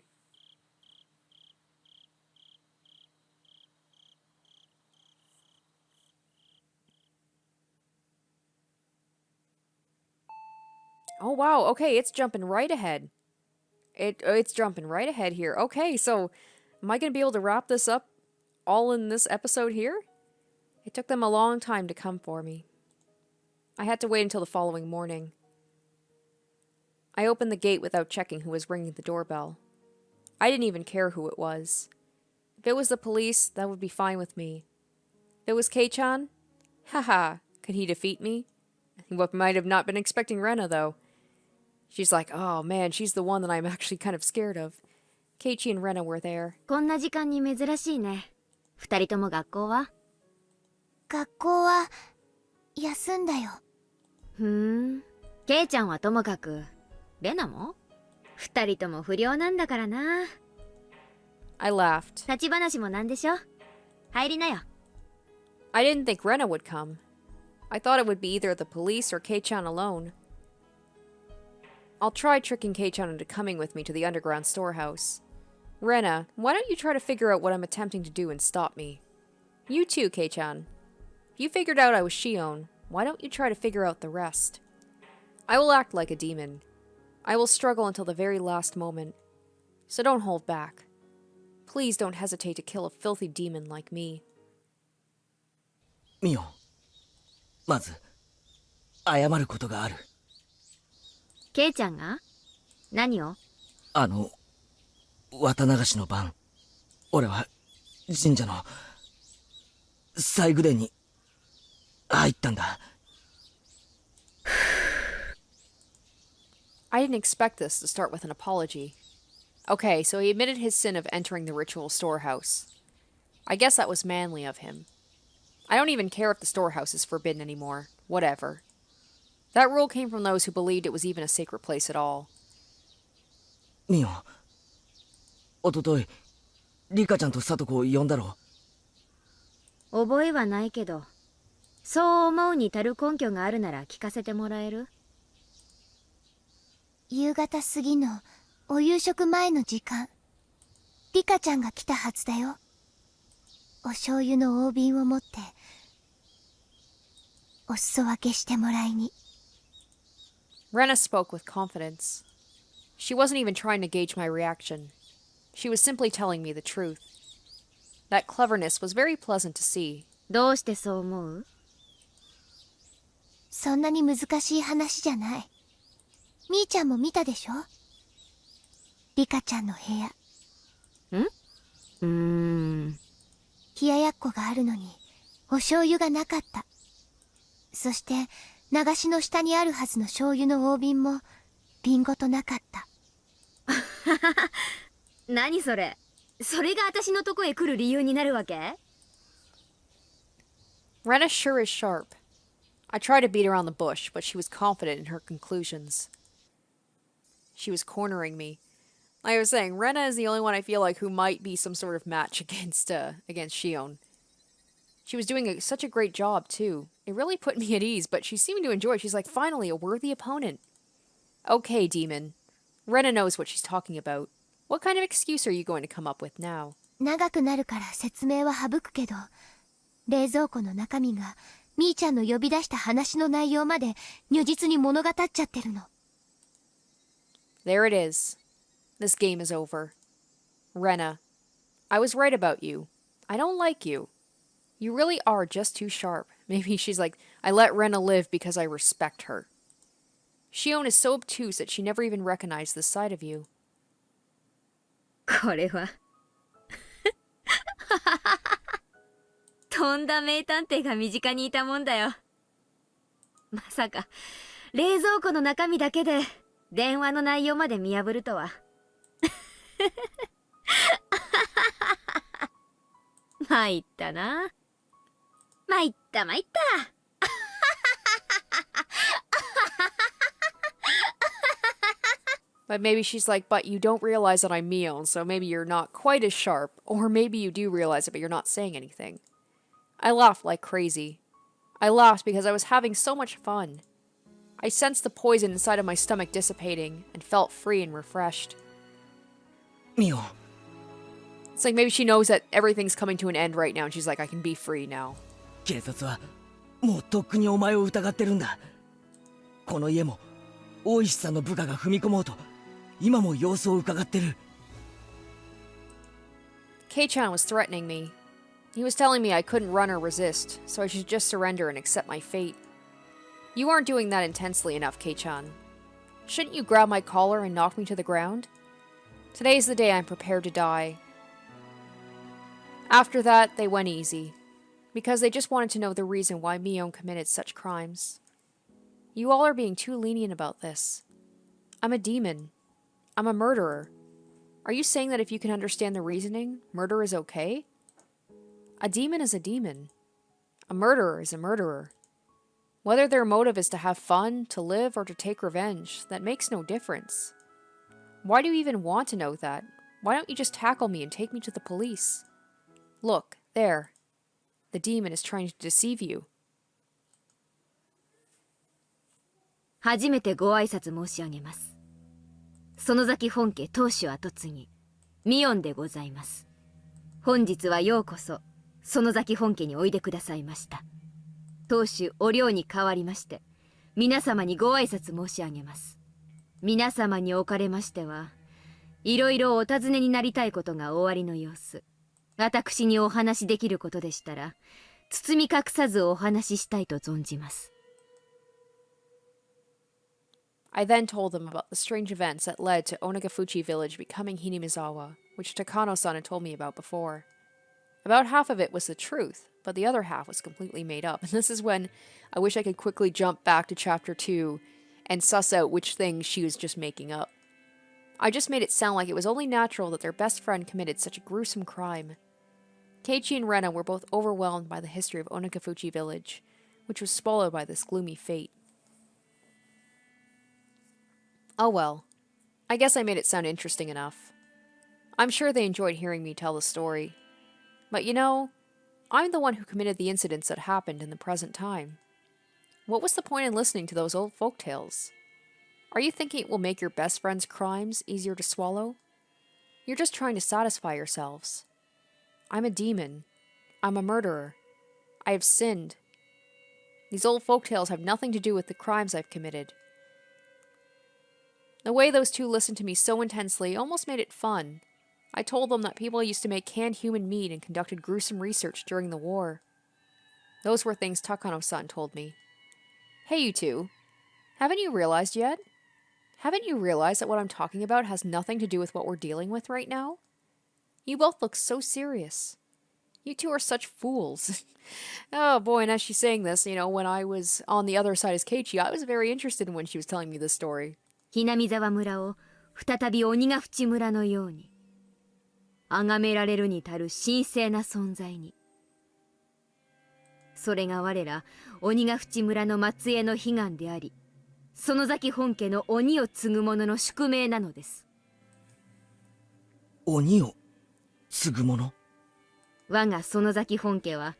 Oh, wow. Okay, it's jumping right ahead. It's jumping right ahead here. Okay, so am I going to be able to wrap this up all in this episode here? It took them a long time to come for me. I had to wait until the following morning. I opened the gate without checking who was ringing the doorbell. I didn't even care who it was. If it was the police, that would be fine with me. If it was Kei-chan, haha, could he defeat me? What might have not been expecting Rena, though. She's like, oh man, she's the one that I'm actually kind of scared of. Keiichi and Rena were there. こんな時間に珍しいね。二人とも学校は？学校は休んだよ。ケイちゃんはともかく、レナも？二人とも不良なんだからな。I laughed. 立ち話もなんでしょ？入りなよ。I didn't think Rena would come. I thought it would be either the police or Kei-chan alone. I'll try tricking Kei-chan into coming with me to the underground storehouse. Rena, why don't you try to figure out what I'm attempting to do and stop me? You too, Kei-chan. If you figured out I was Shion, why don't you try to figure out the rest? I will act like a demon. I will struggle until the very last moment. So don't hold back. Please don't hesitate to kill a filthy demon like me. ミオ、まず謝ることがある。ケイちゃんが？何を？綿流しの晩、俺は神社の祭具殿に入ったんだ。I didn't expect this to start with an apology. Okay, so he admitted his sin of entering the ritual storehouse. I guess that was manly of him. I don't even care if the storehouse is forbidden anymore. Whatever. That rule came from those who believed it was even a sacred place at all. ミオ、おととい、リカちゃんとサトコを呼んだろ。覚えはないけど、そう思うに足る根拠があるなら聞かせてもらえる？夕方過ぎのお夕食前の時間、リカちゃんが来たはずだよ。お醤油の大瓶を持ってお裾分けしてもらいに。Rena spoke with confidence. She wasn't even trying to gauge my reaction. She was simply telling me the truth. That cleverness was very pleasant to see. どうしてそう思う？そんなに難しい話じゃない。みーちゃんも見たでしょ？リカちゃんの部屋。冷ややっこがあるのにお醤油がなかった。そして流しの下にあるはずの醤油の大瓶も瓶ごとなかった。何それ？それが私のとこへ来る理由になるわけ？ Rena sure is sharp. I tried to beat around the bush, but she was confident in her conclusions. She was cornering me. Like I was saying, Rena is the only one I feel like who might be some sort of match against Shion. She was doing such a great job, too. It really put me at ease, but she seemed to enjoy it. She's like, finally, a worthy opponent. Okay, demon. Rena knows what she's talking about. What kind of excuse are you going to come up with now? 長くなるから説明は省くけど、冷蔵庫の中身がみーちゃんの呼び出した話の内容まで如実に物語っちゃってるの。There it is. This game is over. Rena, I was right about you. I don't like you. You really are just too sharp. Maybe she's like, I let Rena live because I respect her. Shion is so obtuse that she never even recognized this side of you. これはとんだ名探偵が身近にいたもんだよ。まさか冷蔵庫の中身だけで電話の内容まで見破るとは。参ったな。参った参った。But maybe she's like, but you don't realize that I'm Mion, so maybe you're not quite as sharp, or maybe you do realize it, but you're not saying anything. I laughed like crazy. I laughed because I was having so much fun. I sensed the poison inside of my stomach dissipating, and felt free and refreshed. ミオ、 It's like maybe she knows that everything's coming to an end right now, and she's like, I can be free now. 警察はもうとっくにお前を疑ってるんだ。この家も大石さんの部下が踏み込もうと今も様子を伺ってる。 Kei-chan was threatening me. He was telling me I couldn't run or resist, so I should just surrender and accept my fate. You aren't doing that intensely enough, Kei-chan. Shouldn't you grab my collar and knock me to the ground? Today's the day I'm prepared to die. After that, they went easy, because they just wanted to know the reason why Mion committed such crimes. You all are being too lenient about this. I'm a demon. I'm a murderer. Are you saying that if you can understand the reasoning, murder is okay? A demon is a demon. A murderer is a murderer. Whether their motive is to have fun, to live, or to take revenge, that makes no difference. Why do you even want to know that? Why don't you just tackle me and take me to the police? Look, there. The demon is trying to deceive you. 初めてご挨拶申し上げます。園崎本家当主跡継ぎミオンでございます。本日はようこそ園崎本家においでくださいました。当主お寮に代わりまして皆様にご挨拶申し上げます。皆様におかれましてはいろいろお尋ねになりたいことがおありの様子。私にお話しできることでしたら包み隠さずお話ししたいと存じます。 I then told them about the strange events that led to Onagafuchi village becoming Hinamizawa, which Takano-san had told me about before. About half of it was the truth, but the other half was completely made up. And this is when I wish I could quickly jump back to chapter 2 and suss out which things she was just making up. I just made it sound like it was only natural that their best friend committed such a gruesome crime. Keiichi and Rena were both overwhelmed by the history of Onagafuchi village, which was swallowed by this gloomy fate. Oh well, I guess I made it sound interesting enough. I'm sure they enjoyed hearing me tell the story. But you know, I'm the one who committed the incidents that happened in the present time. What was the point in listening to those old folktales? Are you thinking it will make your best friend's crimes easier to swallow? You're just trying to satisfy yourselves. I'm a demon. I'm a murderer. I have sinned. These old folktales have nothing to do with the crimes I've committed. The way those two listened to me so intensely almost made it fun. I told them that people used to make canned human meat and conducted gruesome research during the war. Those were things Takano-san told me. Hey, you two. Haven't you realized yet? Haven't you realized that what I'm talking about has nothing to do with what we're dealing with right now? You both look so serious. You two are such fools. Oh boy, and as she's saying this, you know, when I was on the other side as Keiichi, I was very interested in when she was telling me this story. ひなみざわ村を再び鬼ヶ淵村のように崇められるに足る神聖な存在に。それが我ら鬼ヶ淵村の末裔の悲願であり、園崎本家の鬼を継ぐ者の宿命なのです。鬼を継ぐ者？我が園崎本家は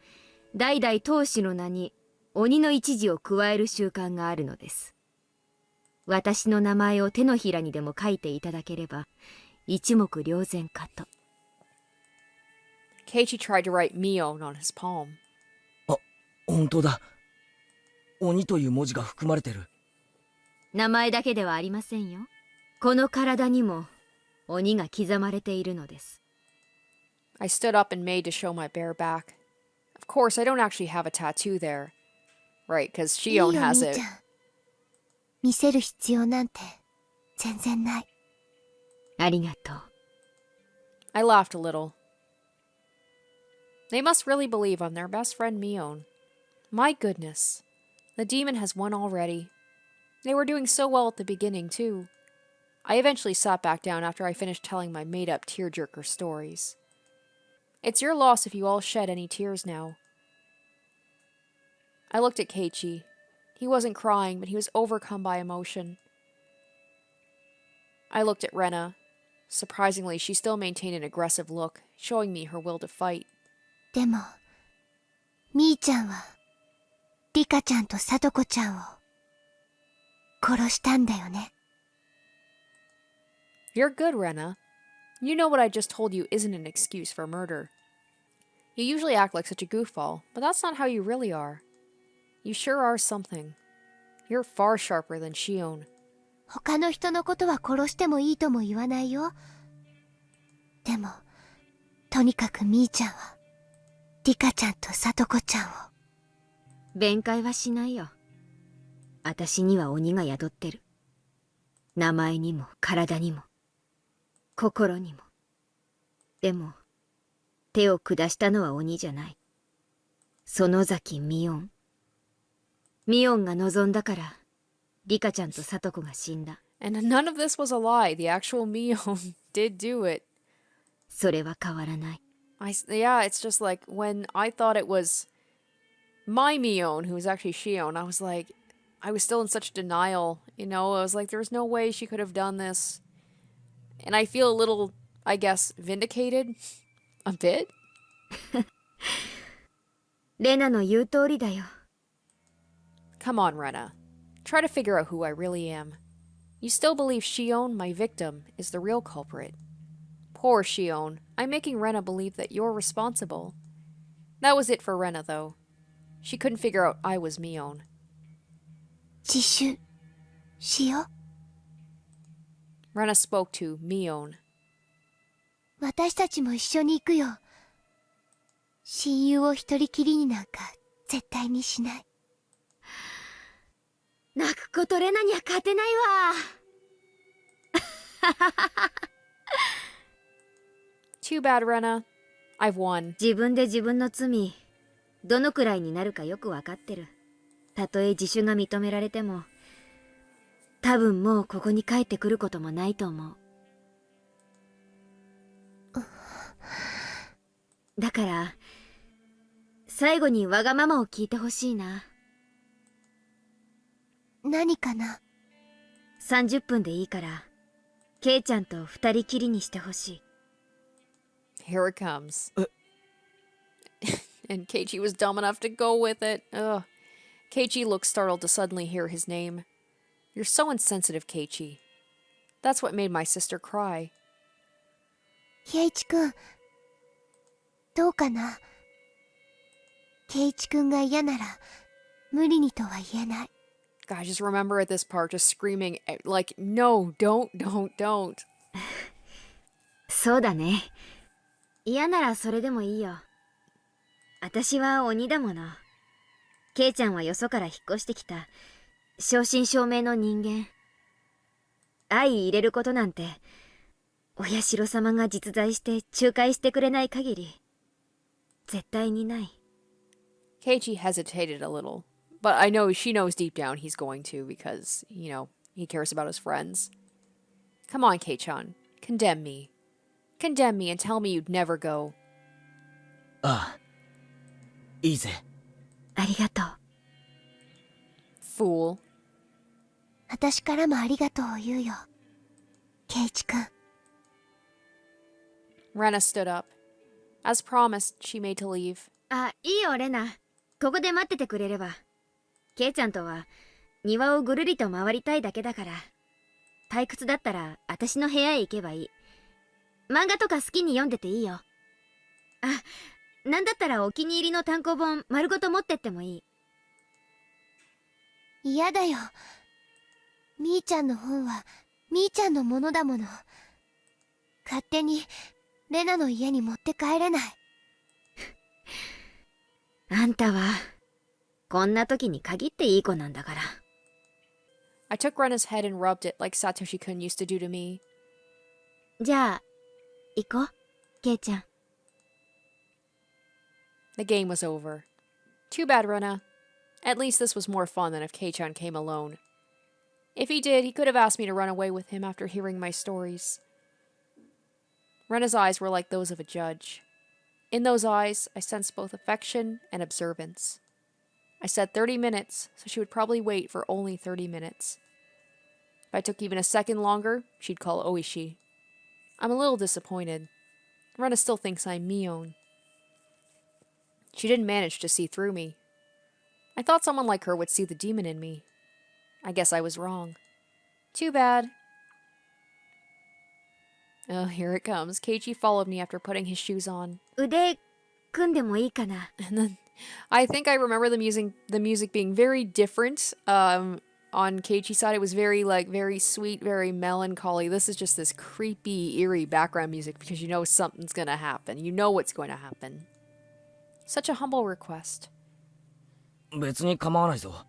代々当主の名に鬼の一字を加える習慣があるのです。私の名前を手のひらにでも書いていただければ一目瞭然かと。Keiichi tried to write Mion on his palm. あ、本当だ。鬼という文字が含まれてる。名前だけではありませんよ。この体にも鬼が刻まれているのです。I stood up and made to show my bare back. Of course, I don't actually have a tattoo there. Right, because いいよ Shion has みー it. ちゃん。見せる必要なんて全然ない。ありがとう。I laughed a little. They must really believe I'm their best friend Mion. My goodness. The demon has won already. They were doing so well at the beginning, too. I eventually sat back down after I finished telling my made-up tearjerker stories. It's your loss if you all shed any tears now. I looked at Keiichi. He wasn't crying, but he was overcome by emotion. I looked at Rena. Surprisingly, she still maintained an aggressive look, showing me her will to fight. でもみーちゃんはリカちゃんとサトコちゃんを殺したんだよね。 You're good, Rena. You know what I just told you isn't an excuse for murder. You usually act like such a goofball, but that's not how you really are. You sure are something. You're far sharper than Shion. 他の人のことは殺してもいいとも言わないよ。でもとにかくみーちゃんはリカちゃんとサトコちゃんを。弁解はしないよ。私には鬼が宿ってる。名前にも体にも心にも。でも手を下したのは鬼じゃない。園崎ミオン。ミオンが望んだからリカちゃんとサトコが死んだ。And none of this was a lie. The actual Mion did do it. それは変わらない。Yeah, it's just like when I thought it was my Mion, who was actually Shion, I was like, I was still in such denial, you know? I was like, there's no way she could have done this. And I feel a little, I guess, vindicated. A bit. レナの言う通りだよ。Come on, Rena. Try to figure out who I really am. You still believe Shion, my victim, is the real culprit. Poor Shion. I'm making Rena believe that you're responsible. That was it for Rena, though. She couldn't figure out I was Mion. 自首しよう。 Rena spoke to Mion. 私たちも一緒に行くよ。親友を一人きりになんか絶対にしない。泣くことレナには勝てないわ。Too bad, Rena. I've won. 自分で自分の罪どのくらいになるかよくわかってる。たとえ自首が認められても多分もうここに帰ってくることもないと思う。だから最後にわがままを聞いてほしいな。何かな。30分でいいからケイちゃんと二人きりにしてほしい。Here it comes. And Keiichi was dumb enough to go with it. Ugh. Keiichi looked startled to suddenly hear his name. You're so insensitive, Keiichi. That's what made my sister cry. ケイチくんどうかな。ケイチくんが嫌なら無理にとは言えない。 God, I just remember at this part just screaming, like, no, don't. そうだね。嫌ならそれでもいいよ。私は鬼だもの。ケイちゃんはよそから引っ越してきた正真正銘の人間。相入れることなんてお社様が実在して仲介してくれない限り絶対にない。 Keiichi hesitated a little, but I know she knows deep down he's going to because, you know, he cares about his friends. Come on, Kei-chan. Condemn me. Condemn me and tell me you'd never go. ああ、いいぜ。ありがとう。 Fool. 私からもありがとうを言うよ。ケイチくん。 Rena stood up. As promised, she made to leave. あ、いいよレナ。ここで待っててくれれば。ケイちゃんとは庭をぐるりと回りたいだけだから。退屈だったら私の部屋へ行けばいい。漫画とか好きに読んでていいよ。あ、なんだったらお気に入りの単行本丸ごと持ってってもいい。嫌だよ。みーちゃんの本はみーちゃんのものだもの。勝手にレナの家に持って帰れない。あんたはこんな時に限っていい子なんだから。I took Rena's head and rubbed it like Satoshi-kun used to do to me. じゃあ行こう、ケイちゃん。The game was over. Too bad, Rena. At least this was more fun than if Kei-chan came alone. If he did, he could have asked me to run away with him after hearing my stories. Rena's eyes were like those of a judge. In those eyes, I sensed both affection and observance. I said 30 minutes, so she would probably wait for only 30 minutes. If I took even a second longer, she'd call Oishi. I'm a little disappointed. Rena still thinks I'm Mion. She didn't manage to see through me. I thought someone like her would see the demon in me. I guess I was wrong. Too bad. Oh, here it comes. Keiichi followed me after putting his shoes on. 腕組んでもいいかな。 And then I think I remember the music being very different. On Keiichi's side, it was very sweet, very melancholy. This is just this creepy, eerie background music because you know something's gonna happen. You know what's going to happen. Such a humble request. 別に構わないぞ。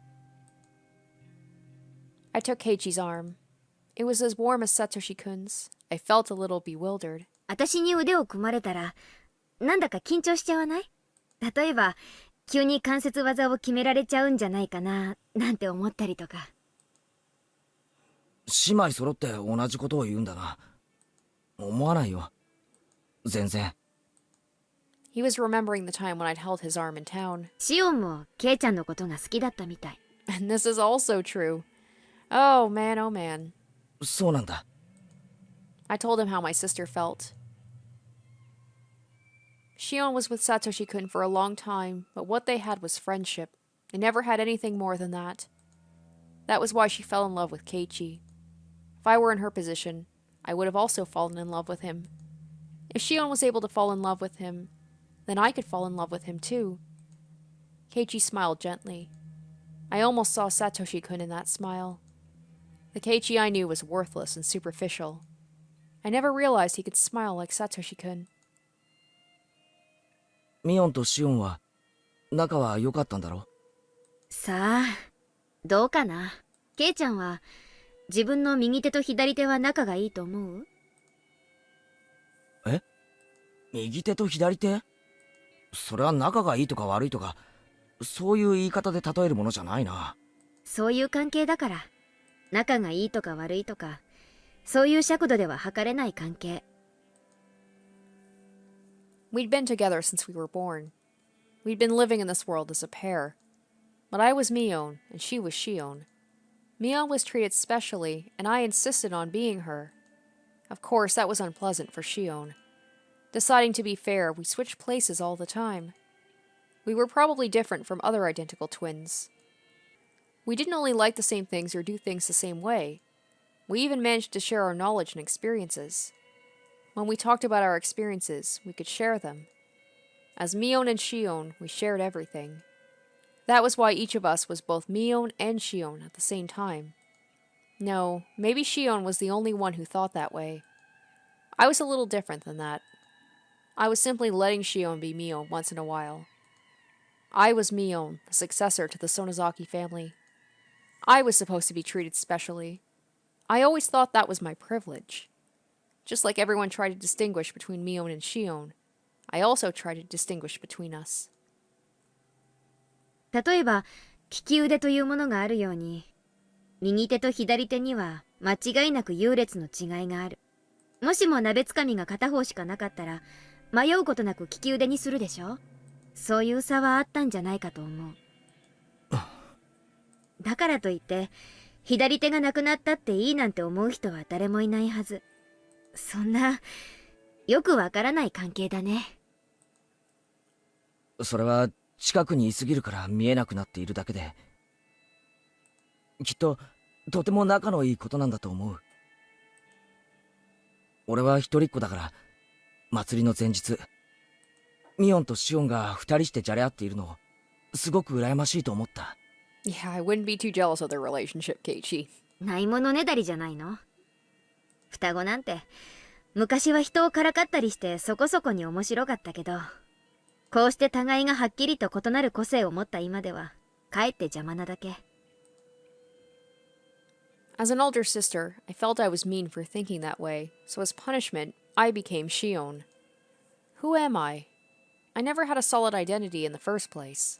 I took Keiichi's arm. It was as warm as Satoshi-kun's. I felt a little bewildered. 私に腕を組まれたらなんだか緊張しちゃわない？例えば急に関節技を決められちゃうんじゃないかななんて思ったりとか。姉妹揃って同じことを言うんだな。思わないよ。全然。He was remembering the time when I'd held his arm in town. シオンもケイちゃんのことが好きだったみたい。And this is also true. Oh man, oh man. そうなんだ。I told him how my sister felt. Shion was with Satoshi-kun for a long time, but what they had was friendship. They never had anything more than that. That was why she fell in love with Keiichi. If I were in her position, I would have also fallen in love with him. If Shion was able to fall in love with him, then I could fall in love with him too. Keiichi smiled gently. I almost saw Satoshi-kun in that smile. The Keiichi I knew was worthless and superficial. I never realized he could smile like Satoshi-kun. ミオンとシオンは仲は良かったんだろ？さあどうかな。ケイちゃんは自分の右手と左手は仲がいいと思う？え？右手と左手？それは仲がいいとか悪いとかそういう言い方で例えるものじゃないな。そういう関係だから。仲がいいとか悪いとかそういう尺度では測れない関係。We'd been together since we were born. We'd been living in this world as a pair. But I was Mion, and she was Shion. Mion was treated specially, and I insisted on being her. Of course, that was unpleasant for Shion. Deciding to be fair, we switched places all the time. We were probably different from other identical twins. We didn't only like the same things or do things the same way. We even managed to share our knowledge and experiences. When we talked about our experiences, we could share them. As Mion and Shion, we shared everything. That was why each of us was both Mion and Shion at the same time. No, maybe Shion was the only one who thought that way. I was a little different than that. I was simply letting Shion be Mion once in a while. I was Mion, the successor to the Sonozaki family. I was supposed to be treated specially. I always thought that was my privilege. Just like everyone tried to distinguish between Mion and Shion, I also tried to distinguish between us. 例えば利き腕というものがあるように右手と左手には間違いなく優劣の違いがある。もしも鍋つかみが片方しかなかったら迷うことなく利き腕にするでしょ。そういう差はあったんじゃないかと思う。だからといって左手がなくなったっていいなんて思う人は誰もいないはず。そんなよくわからない関係だね。それは近くにいすぎるから見えなくなっているだけで。きっととても仲のいいことなんだと思う。俺は一人っ子だから、祭りの前日ミオンとシオンが二人してじゃれ合っているのをすごく羨ましいと思った。 Yeah, I wouldn't be too jealous of their relationship, Keiichi. ないものねだりじゃないの。双子なんて昔は人をからかったりしてそこそこに面白かったけど、こうして互いがはっきりと異なる個性を持った今ではかえって邪魔なだけ。 As an older sister, I felt I was mean for thinking that way, so as punishment, I became Shion. Who am I? I never had a solid identity in the first place.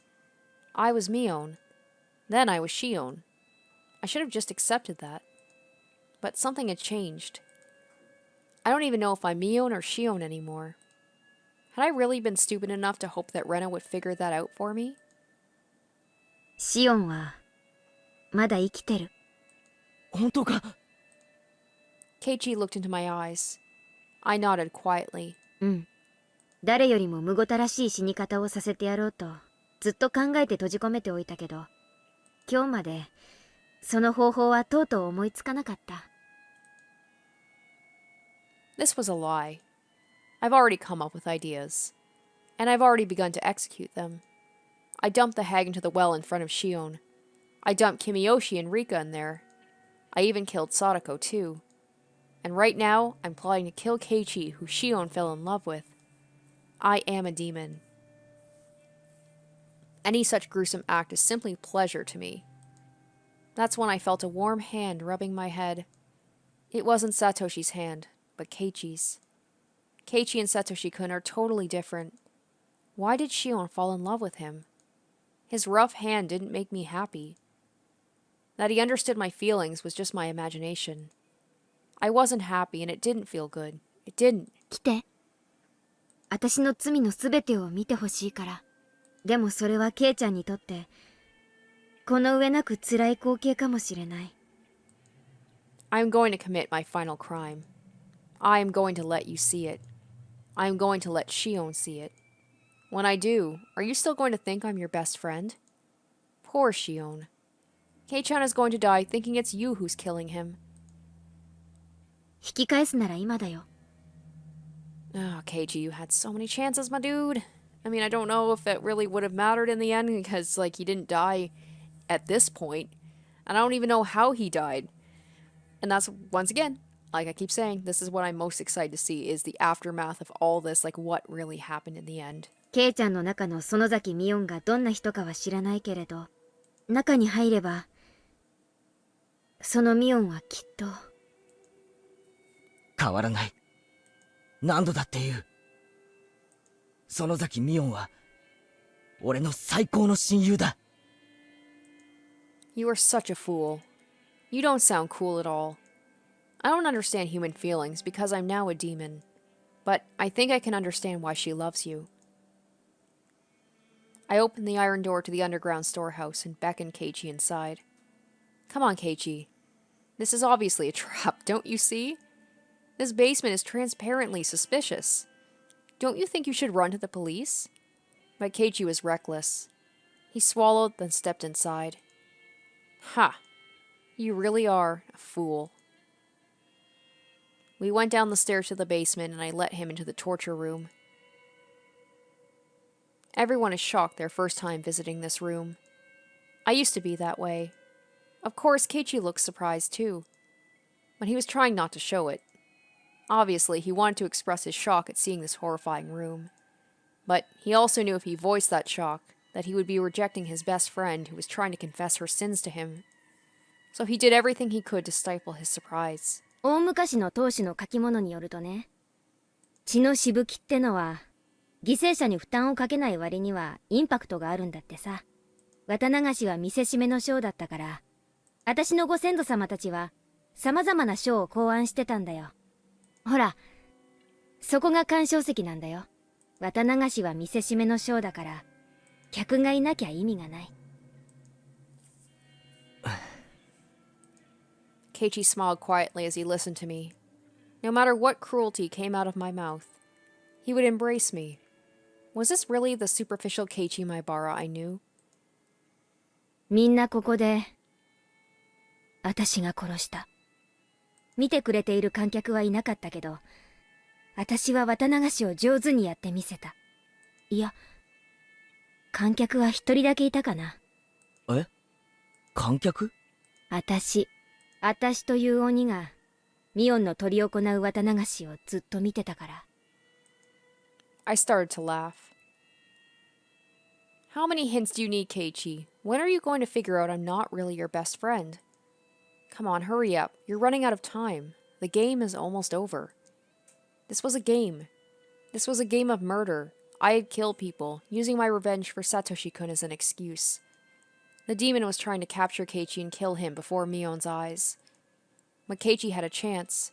I was Mion. Then I was Shion. I should have just accepted that. But something had changed. I don't even know if I'm Mion or Shion anymore. Had I really been stupid enough to hope that Rena would figure that out for me? シオンはまだ生きてる。本当か？ Keiichi looked into my eyes. I nodded quietly. うん。誰よりもむごたらしい死に方をさせてやろうとずっと考えて閉じ込めておいたけど、今日までその方法はとうとう思いつかなかった。 This was a lie. I've already come up with ideas. And I've already begun to execute them. I dumped the hag into the well in front of Shion. I dumped Kimiyoshi and Rika in there. I even killed Sadako too. And right now, I'm plotting to kill Keiichi, who Shion fell in love with. I am a demon. Any such gruesome act is simply pleasure to me. That's when I felt a warm hand rubbing my head. It wasn't Satoshi's hand, but Keiichi's. Keiichi and Satoshi-kun are totally different. Why did Shion fall in love with him? His rough hand didn't make me happy. That he understood my feelings was just my imagination. I wasn't happy and it didn't feel good. It didn't. 来て。私の罪のすべてを見てほしいから。でもそれはケイちゃんにとってこの上なく辛い光景かもしれない。 I'm going to commit my final crime. I am going to let you see it. I am going to let Shion see it. When I do, are you still going to think I'm your best friend? Poor Shion. Kei-chan is going to die thinking it's you who's killing him. 引き返すなら今だよ。 Oh, Keiji, you had so many chances, my dude. I mean, I don't know if it really would have mattered in the end because, like, he didn't die at this point. And I don't even know how he died. And that's, once again, like I keep saying, this is what I'm most excited to see, is the aftermath of all this, like, what really happened in the end. ケイちゃんの中の園崎ミオンがどんな人かは知らないけれど、中に入れば、そのミオンはきっと。変わらない。何度だって言う。園崎ミオンは俺の最高の親友だ。 You are such a fool. You don't sound cool at all. I don't understand human feelings because I'm now a demon. But I think I can understand why she loves you. I opened the iron door to the underground storehouse and beckoned Keiichi inside. Come on, Keiichi. This is obviously a trap, don't you see? This basement is transparently suspicious. Don't you think you should run to the police? But Keiichi was reckless. He swallowed, then stepped inside. Ha! You really are a fool. We went down the stairs to the basement and I let him into the torture room. Everyone is shocked their first time visiting this room. I used to be that way. Of course, Keiichi looked surprised too. But he was trying not to show it. Obviously, he wanted to express his shock at seeing this horrifying room. But he also knew if he voiced that shock, that he would be rejecting his best friend who was trying to confess her sins to him. So he did everything he could to stifle his surprise. 大昔の当主の書き物によるとね、血のしぶきってのは犠牲者に負担をかけない割にはインパクトがあるんだってさ。綿流しは見せしめのショーだったから、私のご先祖様たちは様々なショーを考案してたんだよ。ほら、そこが鑑賞席なんだよ。綿流しは見せしめのショーだから、客がいなきゃ意味がない。Keiichi smiled quietly as he listened to me. No matter what cruelty came out of my mouth, he would embrace me. Was this really the superficial Keiichi Maibara I knew? みんなここで私が殺した。見てくれている観客はいなかったけど、私は綿流しを上手にやってみせた。いや、観客は一人だけいたかな。え？観客？私という鬼がミオンの執り行う綿流しをずっと見てたから。I started to laugh. How many hints do you need, Keiichi? When are you going to figure out I'm not really your best friend? Come on, hurry up. You're running out of time. The game is almost over. This was a game. This was a game of murder. I had killed people, using my revenge for Satoshi-kun as an excuse. The demon was trying to capture Keiichi and kill him before Mion's eyes. But Keiichi had a chance.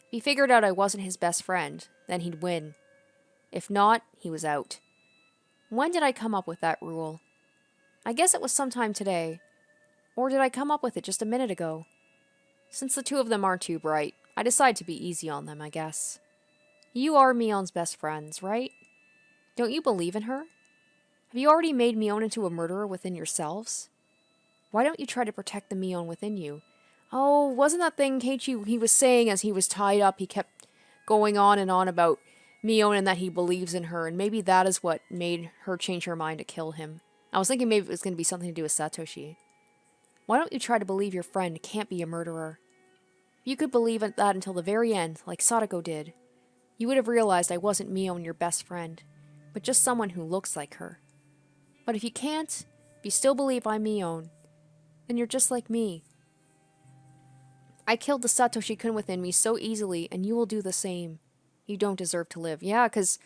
If he figured out I wasn't his best friend, then he'd win. If not, he was out. When did I come up with that rule? I guess it was sometime today. Or did I come up with it just a minute ago? Since the two of them aren't too bright, I decide to be easy on them, I guess. You are Mion's best friends, right? Don't you believe in her? Have you already made Mion into a murderer within yourselves? Why don't you try to protect the Mion within you? Oh, wasn't that thing Keiichi he was saying as he was tied up, he kept going on and on about Mion and that he believes in her, and maybe that is what made her change her mind to kill him. I was thinking maybe it was going to be something to do with Satoshi. Why don't you try to believe your friend can't be a murderer? If you could believe that until the very end, like Sadako did, you would have realized I wasn't Mion, your best friend, but just someone who looks like her. But if you can't, if you still believe I'm Mion, then you're just like me. I killed the Satoshi-kun within me so easily, and you will do the same. You don't deserve to live. Yeah, because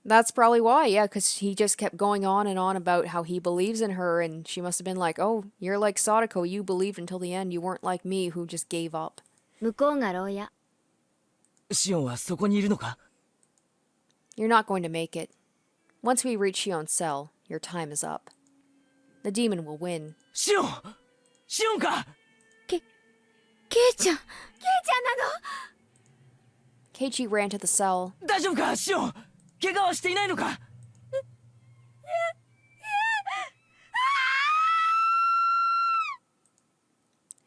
that's probably why. Yeah, because he just kept going on and on about how he believes in her, and she must have been like, oh, you're like Sadako, you believed until the end, you weren't like me who just gave up. 向こうが牢屋。シオンはそこにいるのか？ You're not going to make it. Once we reach Shion's cell, your time is up. The demon will win. シオン！シオンか！ケイちゃんなの？ Keiichi ran to the cell. 大丈夫かシオン！怪我はしていないのか？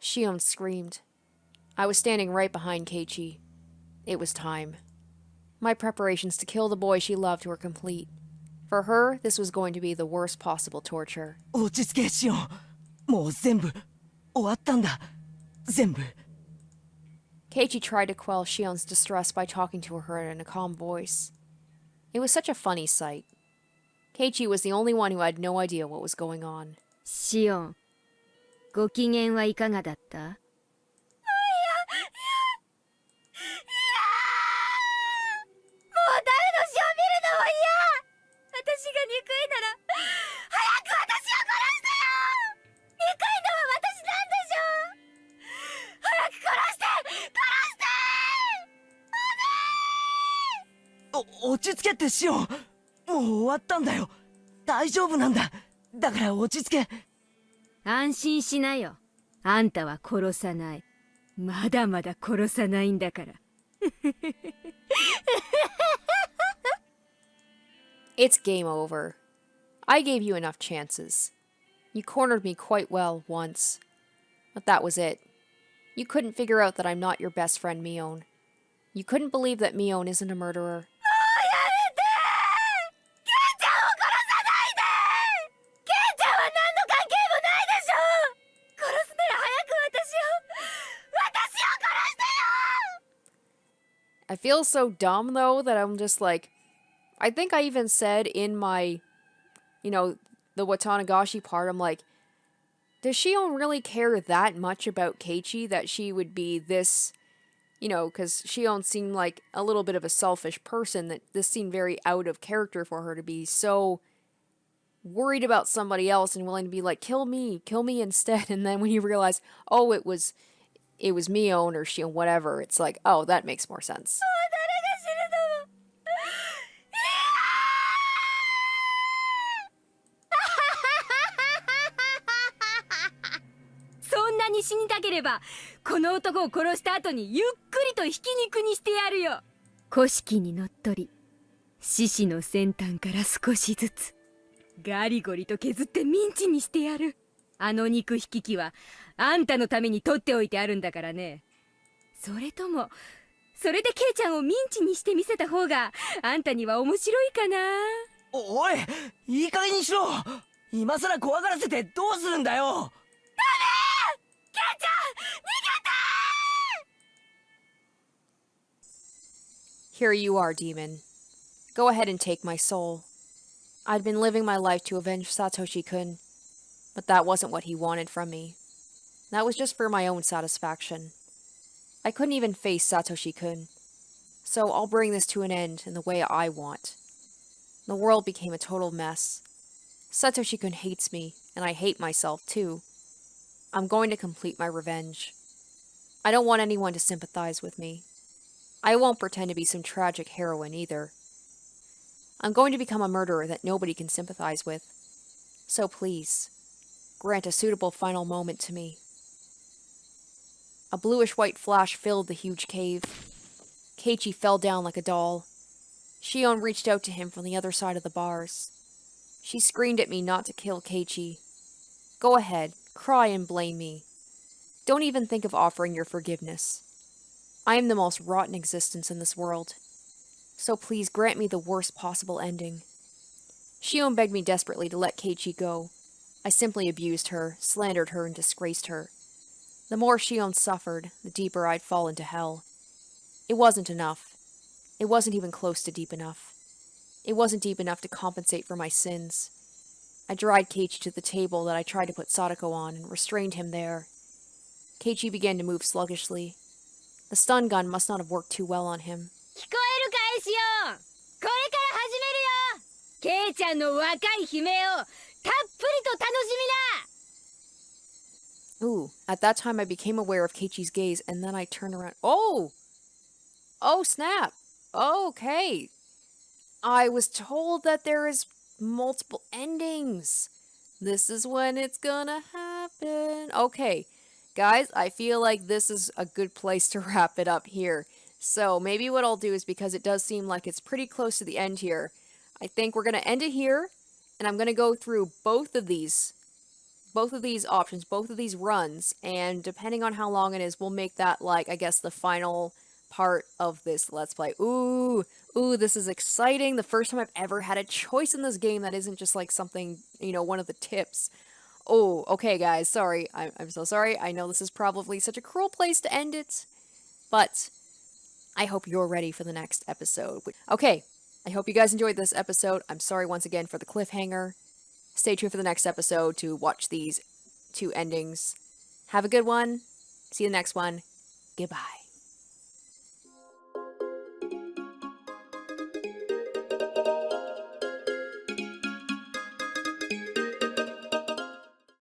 Shion screamed. I was standing right behind Keiichi. It was time. My preparations to kill the boy she loved were complete. For her, this was going to be the worst possible torture. 落ち着けシオン。もう全部終わったんだ。全部。Keiichi tried to quell Shion's distress by talking to her in a calm voice. It was such a funny sight. Keiichi was the only one who had no idea what was going on. シオン、ご機嫌はいかがだった？もう誰の死を見るのも嫌。私が憎いなら早く私を殺してよ。憎いのは私なんでしょ。早く殺して落ち着けってシオン。もう終わったんだよ。大丈夫なんだ。だから落ち着け。安心しなよ。あんたは殺さない。まだまだ殺さないんだから。It's game over. I gave you enough chances. You cornered me quite well once. But that was it. You couldn't figure out that I'm not your best friend, Mion. You couldn't believe that Mion isn't a murderer. I feel so dumb, though, that I'm just like... I think I even said in my, the Watanagashi part, I'm like, does Shion really care that much about Keiichi that she would be this, because Shion seemed like a little bit of a selfish person, that this seemed very out of character for her to be so worried about somebody else and willing to be like, kill me instead. And then when you realize, oh, it was Mion or Shion, whatever, it's like, oh, that makes more sense. そんなに死にたければこの男を殺した後にゆっくりとひき肉にしてやるよ。古式にのっとり獅子の先端から少しずつガリゴリと削ってミンチにしてやる。あの肉引き機はあんたのために取っておいてあるんだからね。それともそれでケイちゃんをミンチにしてみせた方があんたには面白いかな。おい、いい加減にしろ。今さら怖がらせてどうするんだよ。ケイちゃん逃げて。 Here you are, demon. Go ahead and take my soul. I'd been living my life to avenge Satoshi-kun, but that wasn't what he wanted from me. That was just for my own satisfaction. I couldn't even face Satoshi-kun, so I'll bring this to an end in the way I want. The world became a total mess. Satoshi-kun hates me, and I hate myself too. I'm going to complete my revenge. I don't want anyone to sympathize with me. I won't pretend to be some tragic heroine either. I'm going to become a murderer that nobody can sympathize with. So please, grant a suitable final moment to me. A bluish-white flash filled the huge cave. Keiichi fell down like a doll. Shion reached out to him from the other side of the bars. She screamed at me not to kill Keiichi. Go ahead, cry and blame me. Don't even think of offering your forgiveness. I am the most rotten existence in this world. So please grant me the worst possible ending. Shion begged me desperately to let Keiichi go. I simply abused her, slandered her, and disgraced her. The more Shion suffered, the deeper I'd fall into hell. It wasn't enough. It wasn't even close to deep enough. It wasn't deep enough to compensate for my sins. I dragged Keiichi to the table that I tried to put Sadako on and restrained him there. Keiichi began to move sluggishly. The stun gun must not have worked too well on him. 聞こえるかい、シオン。これから始めるよ。ケイちゃんの若い悲鳴をたっぷりと楽しみな。 Ooh, at that time I became aware of Keiichi's gaze, and then I turned around. Oh! Oh, snap! Okay. I was told that there is multiple endings. This is when it's gonna happen. Okay, guys, I feel like this is a good place to wrap it up here. So maybe what I'll do is, because it does seem like it's pretty close to the end here, I think we're gonna end it here, and I'm gonna go through both of these options, both of these runs, and depending on how long it is, we'll make that, like, I guess, the final part of this Let's Play. Ooh, this is exciting. The first time I've ever had a choice in this game that isn't just, like, something, you know, one of the tips. Oh, okay, guys, sorry. I'm so sorry. I know this is probably such a cruel place to end it, but I hope you're ready for the next episode. Okay, I hope you guys enjoyed this episode. I'm sorry once again for the cliffhanger. Stay tuned for the next episode to watch these two endings. Have a good one. See you in the next one. Goodbye.